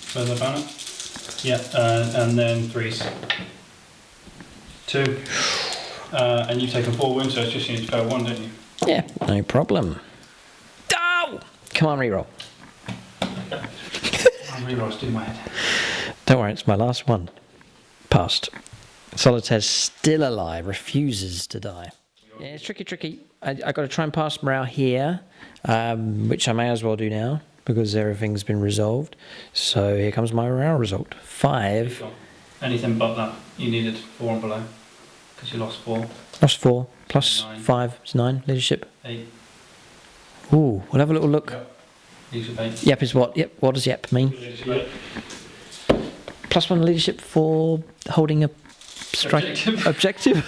So the banner. Yeah, and then 3s. 2. And you've taken 4 wounds, so it's just you need to fail 1, don't you? Yeah, no problem. Oh! Come on, reroll. I'll reroll, it's doing my head. Don't worry, it's my last one. Passed. Solitaire's still alive, refuses to die. Yeah, it's tricky. I got to try and pass morale here, which I may as well do now because everything's been resolved. So here comes my morale result. 5. Anything but that. You needed 4 and below because you lost 4. Lost 4 plus 9. 5 is 9. Leadership. 8. Ooh, we'll have a little look. Yep. Leadership 8. Yep is what? Yep. What does yep mean? Leadership 8. Plus 1 leadership for holding a strike objective.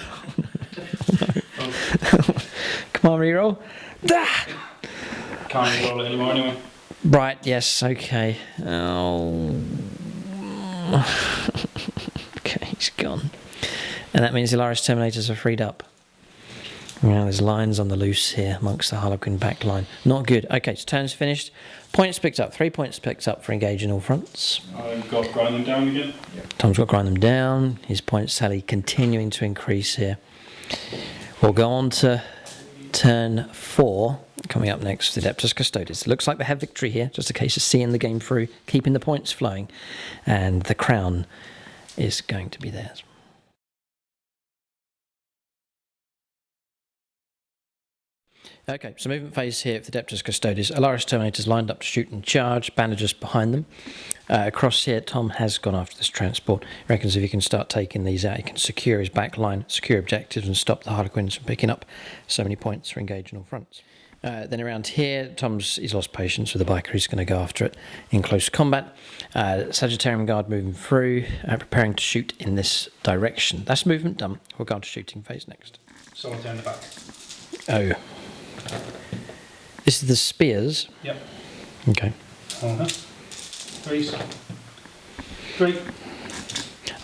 Come on, reroll. Can't reroll it anymore anyway. Right, yes, okay. Oh. Okay, he's gone. And that means the Alaris Terminators are freed up. Now there's lines on the loose here amongst the Harlequin back line. Not good. Okay, so turn's finished. Points picked up. 3 points picked up for engaging all fronts. I've got grind them down again. Tom's got to grind them down. His points tally continuing to increase here. We'll go on to turn 4. Coming up next, the Adeptus Custodes. Looks like they have victory here. Just a case of seeing the game through, keeping the points flowing. And the crown is going to be theirs. Okay, so movement phase here for the Adeptus Custodes. Alaris Terminators lined up to shoot and charge, bandages behind them. Across here, Tom has gone after this transport. He reckons if he can start taking these out, he can secure his back line, secure objectives, and stop the Harlequins from picking up so many points for engaging all fronts. Then around here, he's lost patience with the biker. He's going to go after it in close combat. Sagittarian Guard moving through, preparing to shoot in this direction. That's movement done. We'll go on to shooting phase next. Solitaire in the back. Oh. This is the spears. Yep. Okay. 3s. 3.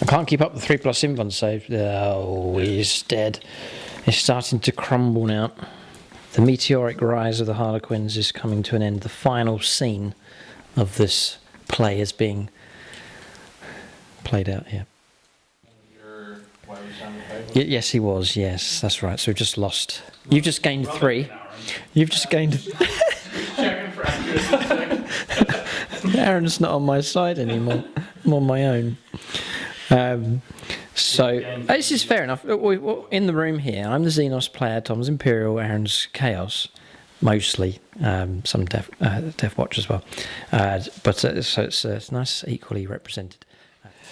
I can't keep up the 3+ invuln save. Oh, he's dead. It's starting to crumble now. The meteoric rise of the Harlequins is coming to an end. The final scene of this play is being played out here. Yes, he was. Yes, that's right. So we've just lost. You've just gained 3. You've just gained. Aaron's not on my side anymore. I'm on my own. So this is fair enough. In the room here, I'm the Xenos player. Tom's Imperial. Aaron's Chaos, mostly. Some Death Watch as well. So it's nice, equally represented.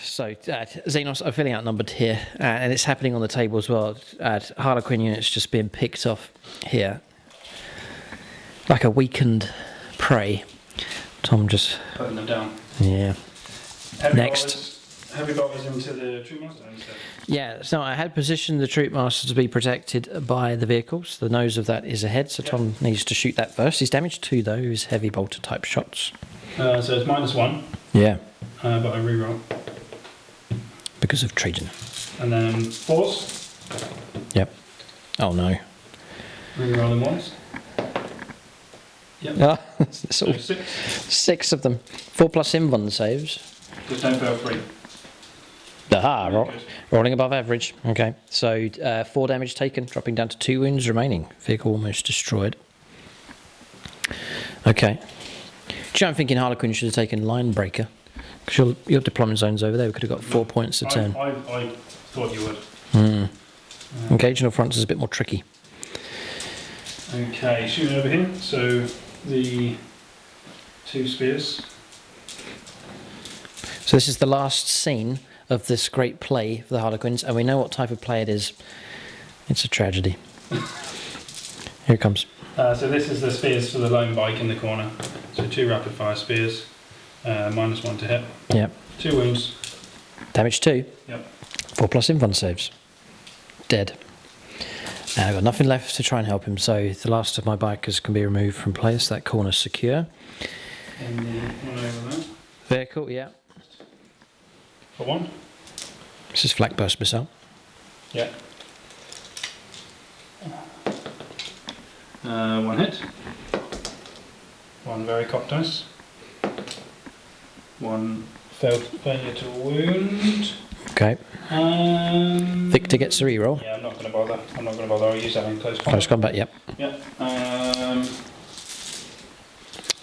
So Xenos are feeling outnumbered here, and it's happening on the table as well. Harlequin units just being picked off here, like a weakened prey. Tom just putting them down. Yeah. Heavy bolters into the troop master instead. Yeah, so I had positioned the troop master to be protected by the vehicles. The nose of that is ahead, so Tom needs to shoot that first. He's damaged 2 though, his heavy bolter type shots. So it's -1. Yeah. But I reroll. Because of Trajan. And then 4s. Yep. Oh no. Reroll them once. Yep. Ah, So 6. 6 of them. 4+ invuln saves. Just don't fail 3. Aha, rolling above average. Okay, so 4 damage taken, dropping down to 2 wounds remaining. Vehicle almost destroyed. Okay. I'm thinking Harlequin should have taken Line Breaker. Because your deployment zone's over there. We could have got 4 points a turn. I thought you would. Engaging all fronts is a bit more tricky. Okay, shooting over here. So the 2 spears. So this is the last scene of this great play for the Harlequins, and we know what type of play it is. It's a tragedy. Here it comes. So this is the spears for the lone bike in the corner. So 2 rapid fire spears, -1 to hit. Yep. 2 wounds. Damage 2. Yep. 4+ invuln saves. Dead. And I've got nothing left to try and help him, so the last of my bikers can be removed from play, so that corner's secure. And the one over there. Vehicle, yeah. For 1. This is flak burst missile. Yeah. 1 hit. 1 very cop dice. 1 failure to wound. Okay. Victor gets a reroll. Yeah, I'm not going to bother. I'll use that in close combat. Close combat, yep. Yep.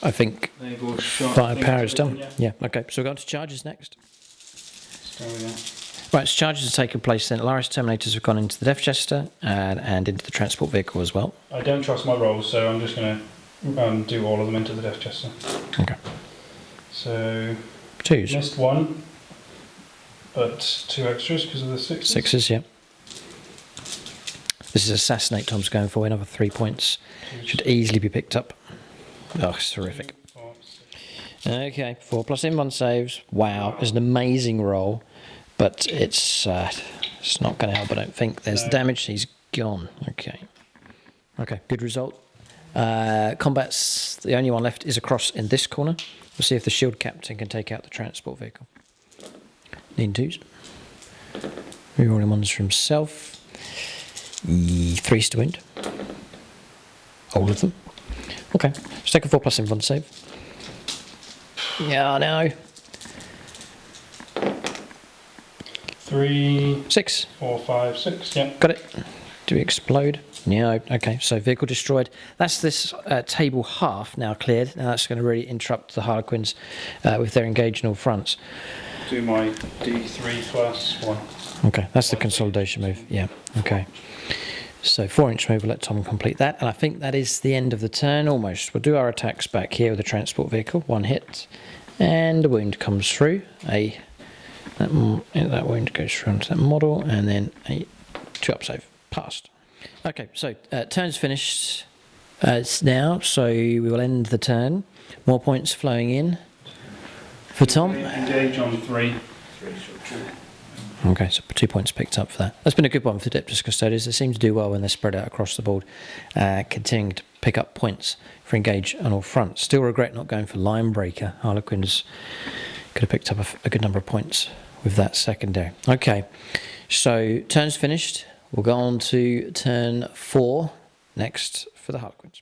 I think They will shot. firepower is done. Yeah, okay. So we'll go on to charges next. There we go. Right, so charges have taken place then. Alaris Terminators have gone into the Death Chester and into the transport vehicle as well. I don't trust my rolls, so I'm just going to do all of them into the Death Chester. Okay. So, 2s. missed 1, but 2 extras because of the 6s. 6s, yeah. This is Assassinate Tom's going for, another 3 points. Should easily be picked up. Oh, it's terrific. 4, 6. Okay, 4 plus in-1 saves. Wow, it's an amazing roll, but it's not going to help, I don't think. There's the damage, he's gone. Okay. Okay, good result. Combat's the only one left is across in this corner. We'll see if the shield captain can take out the transport vehicle. Need 2s. Rerolling 1s for himself. 3s to wound. All of them. Okay, let's take a 4 plus in-1 save. Yeah, no. 3, 6. 4, 5, 6. Yep. Got it. Do we explode? No. Okay, so vehicle destroyed. That's this table half now cleared. Now that's going to really interrupt the Harlequins with their engage in all fronts. Do my D3 plus 1. Okay, that's the consolidation move. Yeah, okay. So 4-inch move, we'll let Tom complete that. And I think that is the end of the turn, almost. We'll do our attacks back here with the transport vehicle. 1 hit. And a wound comes through. That wound goes through onto that model. And then a 2-up save. Passed. Okay, so turn's finished now. So we will end the turn. More points flowing in for Tom. Engage on 3. Okay, so 2 points picked up for that. That's been a good one for Adeptus Custodes. They seem to do well when they're spread out across the board, continuing to pick up points for engage on all fronts. Still regret not going for Line Breaker. Harlequins could have picked up a good number of points with that secondary. Okay, so turn's finished. We'll go on to turn 4 next for the Harlequins.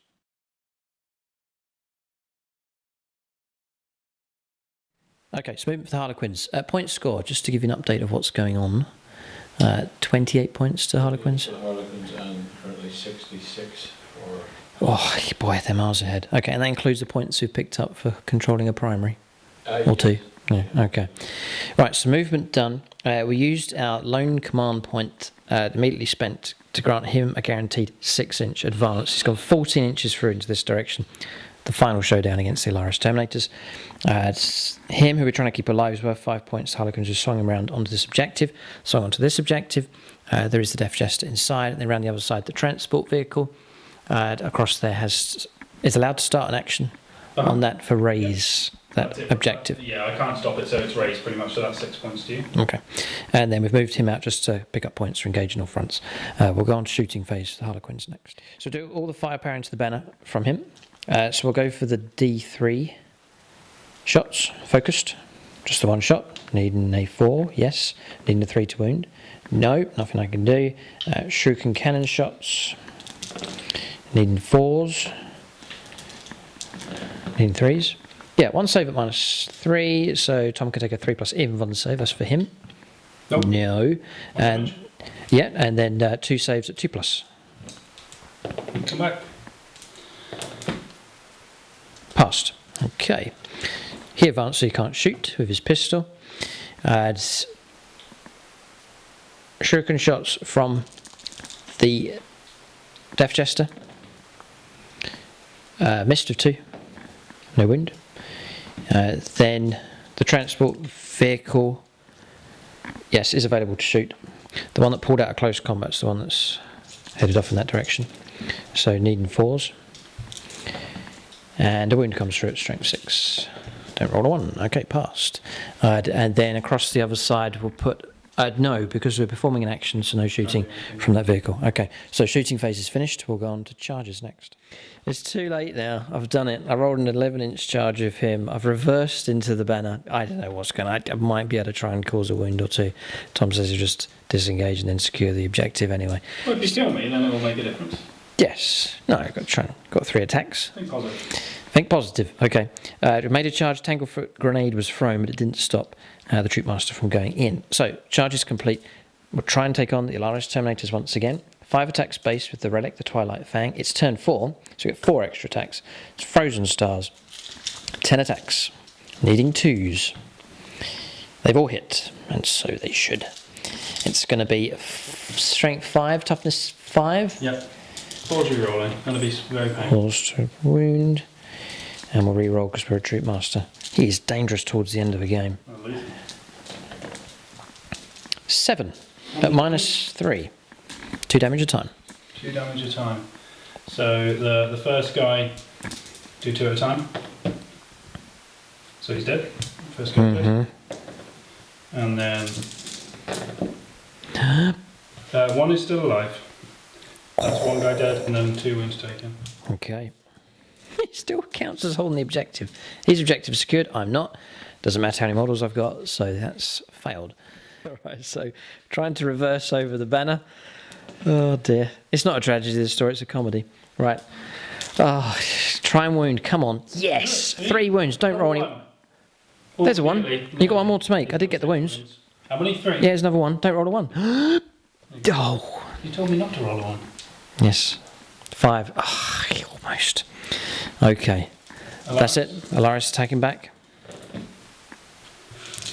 Okay, so moving for the Harlequins. Point score, just to give you an update of what's going on. 28 points to Harlequins. For the Harlequins and currently 66 for... Oh, boy, they're miles ahead. Okay, and that includes the points we've picked up for controlling a primary. Or 2. Yeah, okay. Right, so movement done. We used our lone command point immediately spent to grant him a guaranteed 6-inch advance. He's gone 14 inches through into this direction. The final showdown against the Alaris Terminators. It's him who we're trying to keep alive is worth 5 points. Harlequins just swung him around onto this objective. Swung onto this objective. There is the Death Chester inside, and then around the other side the transport vehicle. Across there is allowed to start an action on that for raise that objective. Yeah, I can't stop it, so it's raised pretty much, so that's 6 points to you. Okay, and then we've moved him out just to pick up points for engaging all fronts. We'll go on to shooting phase for the Harlequins next. So do all the firepower into the banner from him. So we'll go for the D3 shots, focused. Just the 1 shot. Needing a 4, yes. Needing a 3 to wound. No, nothing I can do. Shuriken cannon shots. Needing 4s. Needing 3s. Yeah, 1 save at -3, so Tom can take a 3 plus even 1 save. That's for him. Nope. No. And yeah, and then 2 saves at 2 plus. Come back. Passed. Okay. He advanced so he can't shoot with his pistol. Shuriken shots from the Death Chester. Missed of 2. No wound. Then the transport vehicle, yes, is available to shoot. The one that pulled out of close combat is the one that's headed off in that direction. So needing 4s. And a wound comes through at strength 6. Don't roll a 1. Okay, passed. And then across the other side we'll put... no, because we're performing an action, so no shooting from that vehicle. Okay, so shooting phase is finished. We'll go on to charges next. It's too late now. I've done it. I rolled an 11-inch charge of him. I've reversed into the banner. I don't know what's going on. I might be able to try and cause a wound or 2. Tom says you just disengage and then secure the objective anyway. Well, if you kill me, then it will make a difference. Yes. No, I've got 3 attacks. Think positive. Think positive. Okay. It made a charge. Tanglefoot grenade was thrown, but it didn't stop the Troopmaster from going in. So, charge is complete. We'll try and take on the Alaris Terminators once again. 5 attacks base with the Relic, the Twilight Fang. It's turn 4, so we get 4 extra attacks. It's Frozen Stars. 10 attacks. Needing 2s. They've all hit, and so they should. It's going to be Strength 5, Toughness 5. Yep. 4's rerolling. Going to be very painful. Pause to wound. And we'll re-roll because we're a Troop Master. He is dangerous towards the end of a game. 7 at -3. 2 damage a time. 2 damage a time. So the first guy do 2 at a time. So he's dead. First guy dead. And then 1 is still alive. That's 1 guy dead, and then 2 wounds taken. Okay. It still counts as holding the objective. His objective is secured. I'm not. Doesn't matter how many models I've got, so that's failed. Alright, so trying to reverse over the banner. Oh dear. It's not a tragedy, this story, it's a comedy. Right. Oh, try and wound. Come on. Yes! 3 wounds. Don't roll any. There's a 1. You got 1 more to make. I did get the wounds. How many? 3? Yeah, there's another 1. Don't roll a 1. Oh. You told me not to roll a 1. Yes. 5. Oh, almost. Okay. That's it. Alaris attacking back.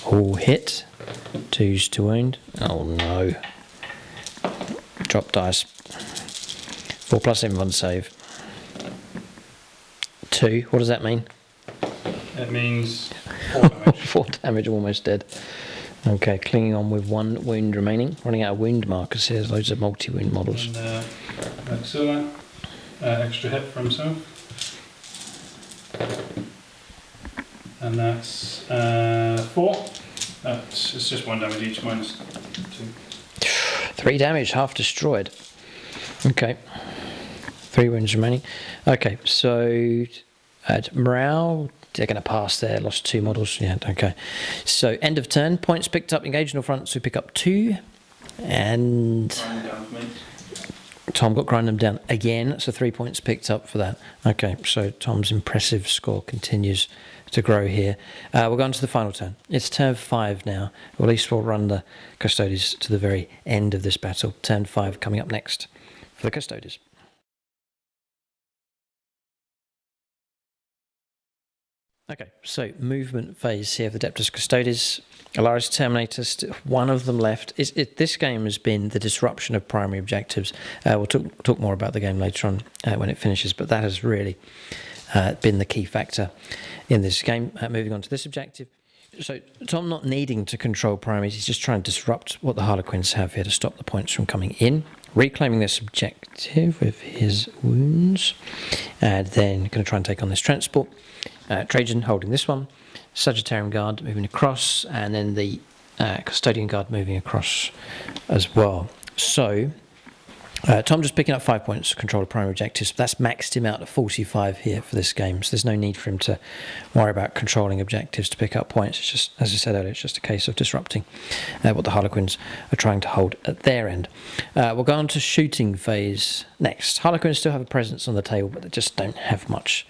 Oh, hit. 2s to wound. Oh no. Drop dice. 4 plus everyone save. 2. What does that mean? It means 4 damage. 4 damage, almost dead. Okay, clinging on with 1 wound remaining. Running out of wound markers here. There's loads of multi-wound models. And Maxilla, extra hit for himself. And that's 4. It's just 1 damage each, minus 2. 3 damage, half destroyed. Okay. 3 wounds remaining. Okay, so at morale, they're going to pass there. Lost 2 models. Yeah, okay. So end of turn. Points picked up. Engaged in the front, so we pick up 2. And Tom got grind them down again, so 3 points picked up for that. Okay, so Tom's impressive score continues to grow here. We'll go on to the final turn. It's turn 5 now. Or at least we'll run the Custodes to the very end of this battle. Turn 5 coming up next for the Custodes. Okay, so movement phase here for the Adeptus Custodes. Alaris Terminators, 1 of them left. This game has been the disruption of primary objectives. We'll talk more about the game later on when it finishes, but that has really been the key factor in this game. Moving on to this objective. So Tom not needing to control primaries, he's just trying to disrupt what the Harlequins have here to stop the points from coming in. Reclaiming this objective with his wounds. And then going to try and take on this transport. Trajan holding this one. Sagittarian Guard moving across. And then the Custodian Guard moving across as well. So Tom just picking up 5 points to control the primary objectives. That's maxed him out at 45 here for this game. So there's no need for him to worry about controlling objectives to pick up points. It's just, as I said earlier, it's just a case of disrupting what the Harlequins are trying to hold at their end. We'll go on to shooting phase next. Harlequins still have a presence on the table, but they just don't have much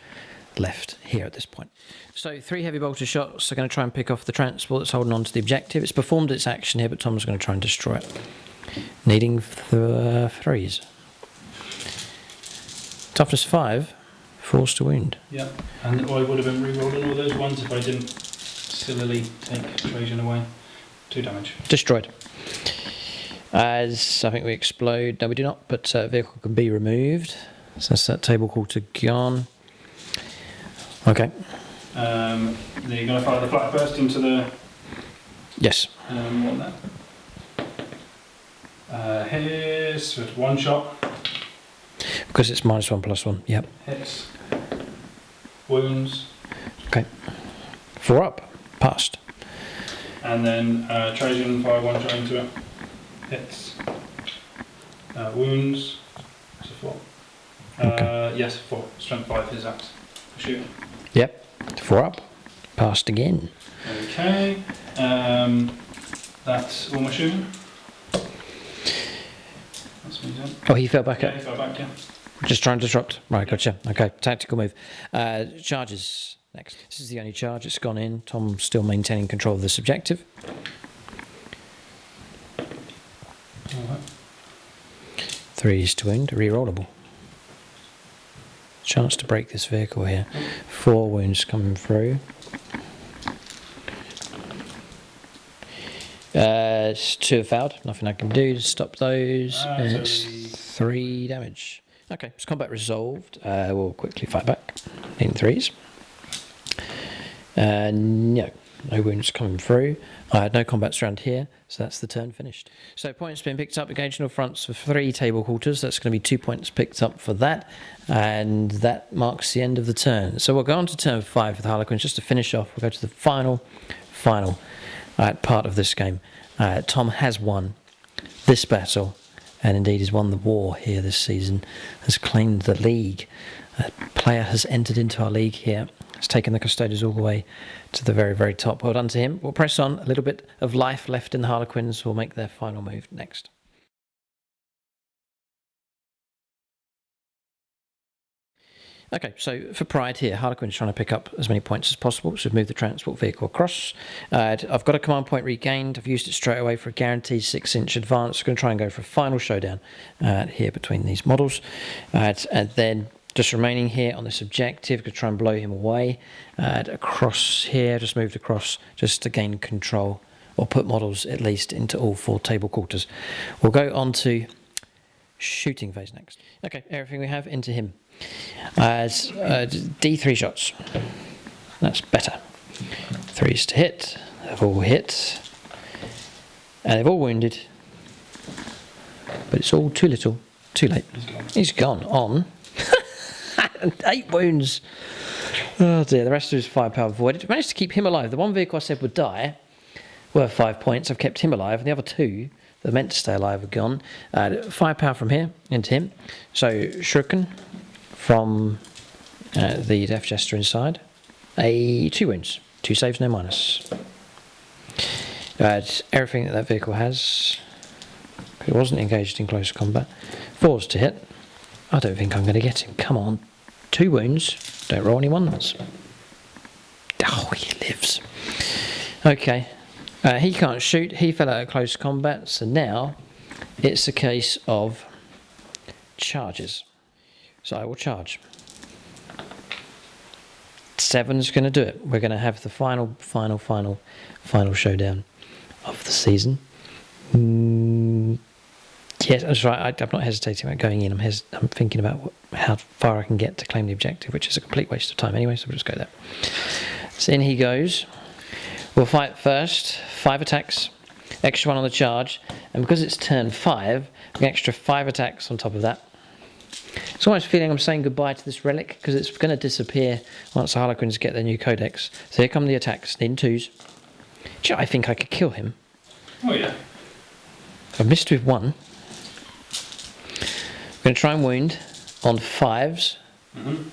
left here at this point. So 3 heavy bolter shots are going to try and pick off the transport that's holding on to the objective. It's performed its action here, but Tom's going to try and destroy it. Needing 3s. Toughness 5, force to wound. Yeah, and I would have been re-rolling all those ones if I didn't sillily take Trajan away. 2 damage. Destroyed. As I think we explode. No, we do not, but vehicle can be removed. So that's that table call to gone. Okay. Then you're going to fire the flak burst into the... Yes. What that? Hits with 1 shot. Because it's -1/+1. Yep. Hits. Wounds. Okay. 4 up. Passed. And then Trajan fire 1 shot into it. Hits. Wounds. So 4. Okay. Yes, 4. Strength 5 his axe. Shoot. Yep. 4 up. Passed again. Okay. That's all my shooting. That's me done. Oh, he fell back Yeah, up. he fell back, yeah. Just trying to disrupt. Right, gotcha. Okay, tactical move. Charges next. This is the only charge that's gone in. Tom still maintaining control of this objective. Alright. 3s to wound, rerollable. Chance to break this vehicle here. 4 wounds coming through. It's 2 have failed. Nothing I can do to stop those. And it's 3 damage. Okay, it's combat resolved. We'll quickly fight back in 3s. No wounds coming through. I had no combats around here, so that's the turn finished. So points being picked up, engaging all fronts for 3 table quarters. That's going to be 2 points picked up for that, and that marks the end of the turn. So we'll go on to turn 5 for the Harlequins. Just to finish off, we'll go to the final part of this game. Tom has won this battle, and indeed has won the war here this season, has claimed the league. A player has entered into our league here. Has taken the Custodes all the way to the very, very top. Well done to him. We'll press on. A little bit of life left in the Harlequins. Will make their final move next. Okay, so for pride here, Harlequin's trying to pick up as many points as possible, so we've moved the transport vehicle across. I've got a command point regained. I've used it straight away for a guaranteed 6-inch advance. I'm going to try and go for a final showdown here between these models. And then just remaining here on this objective, going to try and blow him away. Across here, just moved across just to gain control, or put models at least into all 4 table quarters. We'll go on to shooting phase next. Okay, everything we have into him. D3 shots. That's better. 3s to hit. They've all hit. And they've all wounded. But it's all too little, too late. He's gone on. 8 wounds. Oh dear, the rest of his firepower avoided. Managed to keep him alive. The one vehicle I said would die were 5 points. I've kept him alive, and the other 2 that are meant to stay alive are gone. Firepower from here into him. So Shuriken from the Death Jester inside. 2 wounds. 2 saves, no minus. Everything that vehicle has. It wasn't engaged in close combat. 4s to hit. I don't think I'm going to get him. Come on. 2 wounds. Don't roll any 1s. Oh, he lives. Okay. He can't shoot. He fell out of close combat. So now it's a case of charges. So I will charge. 7's going to do it. We're going to have the final showdown of the season. Yes, that's right. I'm not hesitating about going in. I'm thinking about how far I can get to claim the objective, which is a complete waste of time anyway, so we'll just go there. So in he goes. We'll fight first. 5 attacks. Extra 1 on the charge. And because it's turn 5, an extra 5 attacks on top of that. It's almost feeling I'm saying goodbye to this relic, because it's going to disappear once the Harlequins get their new codex. So here come the attacks. In 2s. Gee, I think I could kill him. Oh yeah. I've missed with 1. I'm going to try and wound on 5s,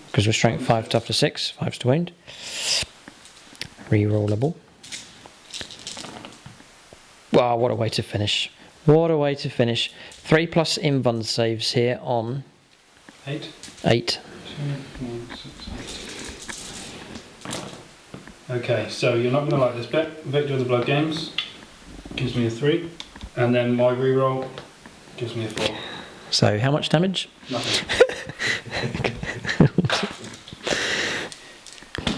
because we're strength 5 to up to 6, 5s to wound. Rerollable. Wow, what a way to finish. What a way to finish. 3 plus invuln saves here on 8. 8. 2, 1, 6, 8. Okay, so you're not going to like this bit. Victor of the Blood Games gives me a 3, and then my reroll gives me a 4. So how much damage? Nothing.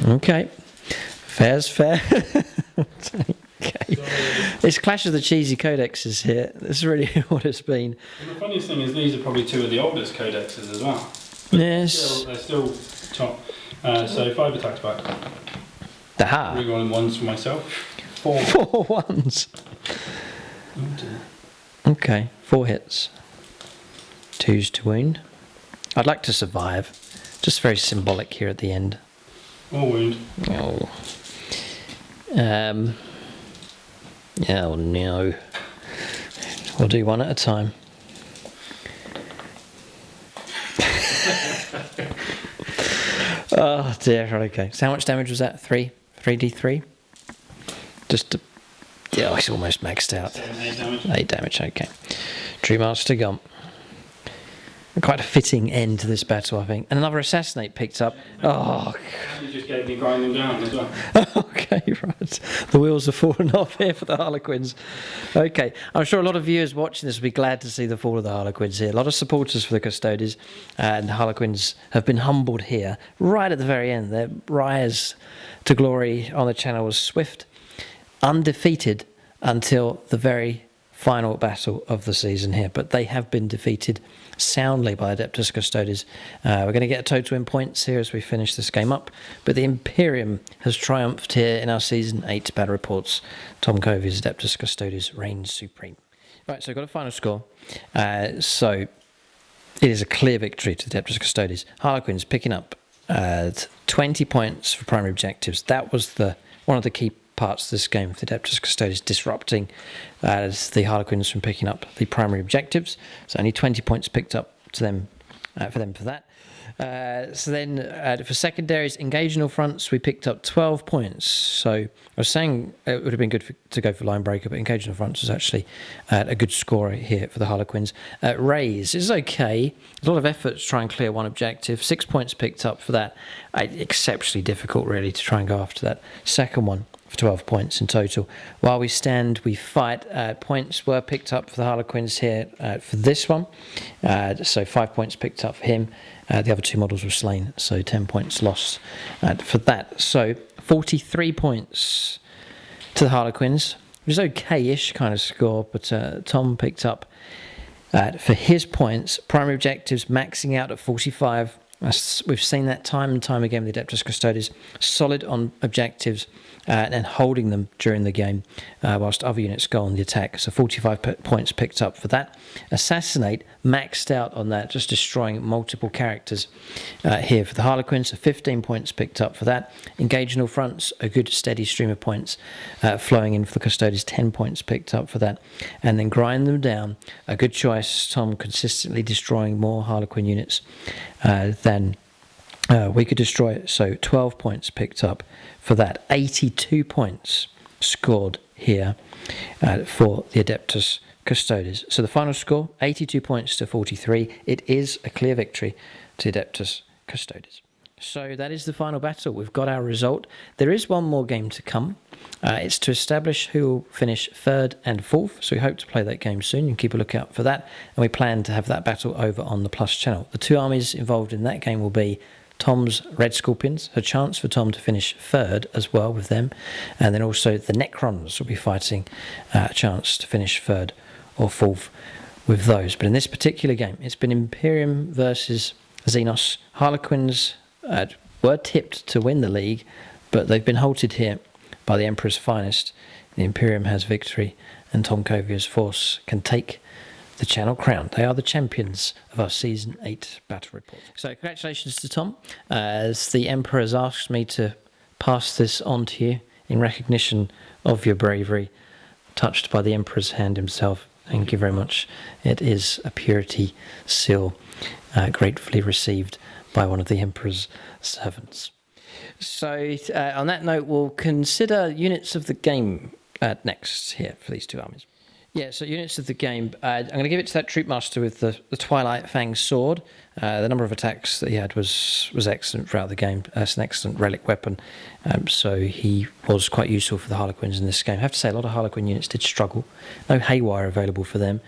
Okay. Fair's fair. Okay. It's Clash of the Cheesy Codexes here. This is really what it's been. And the funniest thing is these are probably 2 of the oldest codexes as well. Yes. They're still top. So 5 attacks back. Aha. Rerolling 1s for myself. 4. 4 1s. Oh dear. Okay. 4 hits. 2s to wound. I'd like to survive. Just very symbolic here at the end. Or wound. Oh. Oh no. We'll do 1 at a time. Oh dear. Okay. So how much damage was that? 3? 3d3? Just to... Yeah, it's almost maxed out. 7, 8 damage. 8 damage, okay. True Master Gump. quite a fitting end to this battle, I think. And another assassinate picked up. Oh, You just gave me grind them down as well. okay, right. The wheels are falling off here for the Harlequins. Okay, I'm sure a lot of viewers watching this will be glad to see the fall of the Harlequins here. A lot of supporters for the Custodes, and the Harlequins have been humbled here right at the very end. Their rise to glory on the channel was swift, undefeated until the very final battle of the season here, but they have been defeated soundly by Adeptus Custodes. We're going to get a total in points here as we finish this game up, but the Imperium has triumphed here in our Season 8 battle reports. Tom Covey's Adeptus Custodes reigns supreme. Right, so I've got a final score. So it is a clear victory to the Adeptus Custodes. Harlequins picking up 20 points for primary objectives. That was one of the key parts of this game of the Adeptus Custodes, disrupting the Harlequins from picking up the primary objectives. So only 20 points picked up to them for that. So then for secondaries, engage in all fronts, we picked up 12 points. So I was saying it would have been good to go for line breaker, but engage in all fronts was actually a good score here for the Harlequins. Raise is okay. A lot of effort to try and clear one objective. 6 points picked up for that. Exceptionally difficult, really, to try and go after that second one. 12 points in total. While we stand, we fight. Points were picked up for the Harlequins here for this one. So 5 points picked up for him. The other two models were slain, so 10 points lost for that. So 43 points to the Harlequins. It was okay-ish kind of score, but Tom picked up for his points. Primary objectives maxing out at 45. We've seen that time and time again with the Adeptus Custodes. Solid on objectives and holding them during the game whilst other units go on the attack. So 45 points picked up for that. Assassinate maxed out on that, just destroying multiple characters here for the Harlequins. So 15 points picked up for that. Engage in all fronts, a good steady stream of points flowing in for the Custodes. 10 points picked up for that. And then grind them down, a good choice. Tom consistently destroying more Harlequin units than we could destroy. So 12 points picked up for that. 82 points scored here for the Adeptus Custodes. So the final score, 82 points to 43. It is a clear victory to Adeptus Custodes. So that is the final battle. We've got our result. There is one more game to come. It's to establish who will finish third and fourth. So we hope to play that game soon. You can keep a lookout for that. And we plan to have that battle over on the Plus channel. The two armies involved in that game will be Tom's Red Scorpions, a chance for Tom to finish third as well with them. And then also the Necrons will be fighting a chance to finish third or fourth with those. But in this particular game, it's been Imperium versus Xenos. Harlequins were tipped to win the league, but they've been halted here by the Emperor's finest. The Imperium has victory, and Tom Covey's force can take the channel crown. They are the champions of our Season 8 battle report. So congratulations to Tom, as the Emperor has asked me to pass this on to you in recognition of your bravery, touched by the Emperor's hand himself. Thank you very much. It is a purity seal, gratefully received by one of the Emperor's servants. So on that note, we'll consider units of the game next here for these two armies. Yeah, so units of the game, I'm going to give it to that Troopmaster with the Twilight Fang sword. The number of attacks that he had was excellent throughout the game. It's an excellent relic weapon, so he was quite useful for the Harlequins in this game. I have to say, a lot of Harlequin units did struggle. No haywire available for them,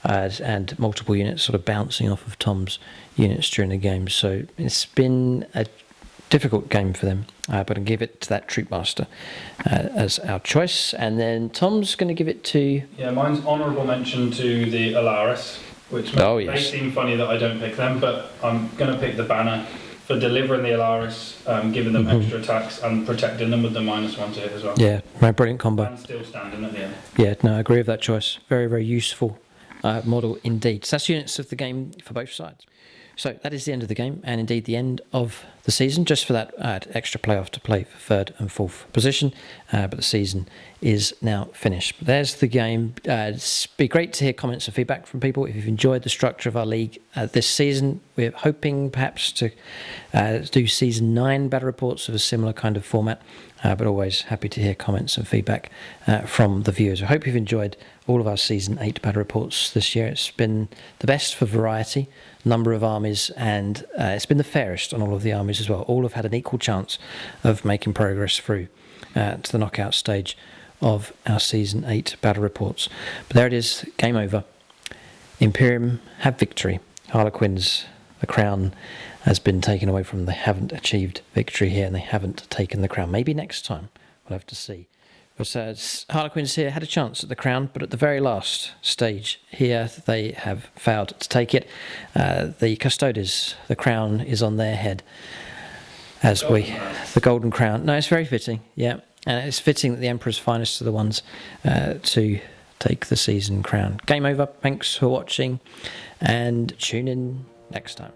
and multiple units sort of bouncing off of Tom's units during the game. So it's been a difficult game for them, but I'll give it to that Troopmaster as our choice. And then Tom's going to give it to... Yeah, mine's honourable mention to the Alaris, which may seem funny that I don't pick them, but I'm going to pick the Banner for delivering the Alaris, giving them extra attacks and protecting them with the -1 to hit as well. Yeah, right, brilliant combo. And still standing at the end. Yeah, no, I agree with that choice. Very, very useful model indeed. So that's units of the game for both sides. So that is the end of the game, and indeed the end of the season, just for that extra playoff to play for third and fourth position. But the season is now finished. But there's the game. It'd be great to hear comments and feedback from people. If you've enjoyed the structure of our league this season, we're hoping perhaps to do Season 9 battle reports of a similar kind of format. But always happy to hear comments and feedback from the viewers. I hope you've enjoyed all of our Season 8 battle reports this year. It's been the best for variety, number of armies, and it's been the fairest on all of the armies as well. All have had an equal chance of making progress through to the knockout stage of our Season 8 battle reports. But there it is, game over. Imperium have victory. Harlequins, the crown has been taken away from them. They haven't achieved victory here, and they haven't taken the crown. Maybe next time, we'll have to see. But Harlequins here had a chance at the crown, but at the very last stage here, they have failed to take it. The Custodes, the crown is on their head. The golden crown. No, it's very fitting, yeah. And it's fitting that the Emperor's finest are the ones to take the season crown. Game over. Thanks for watching, and tune in next time.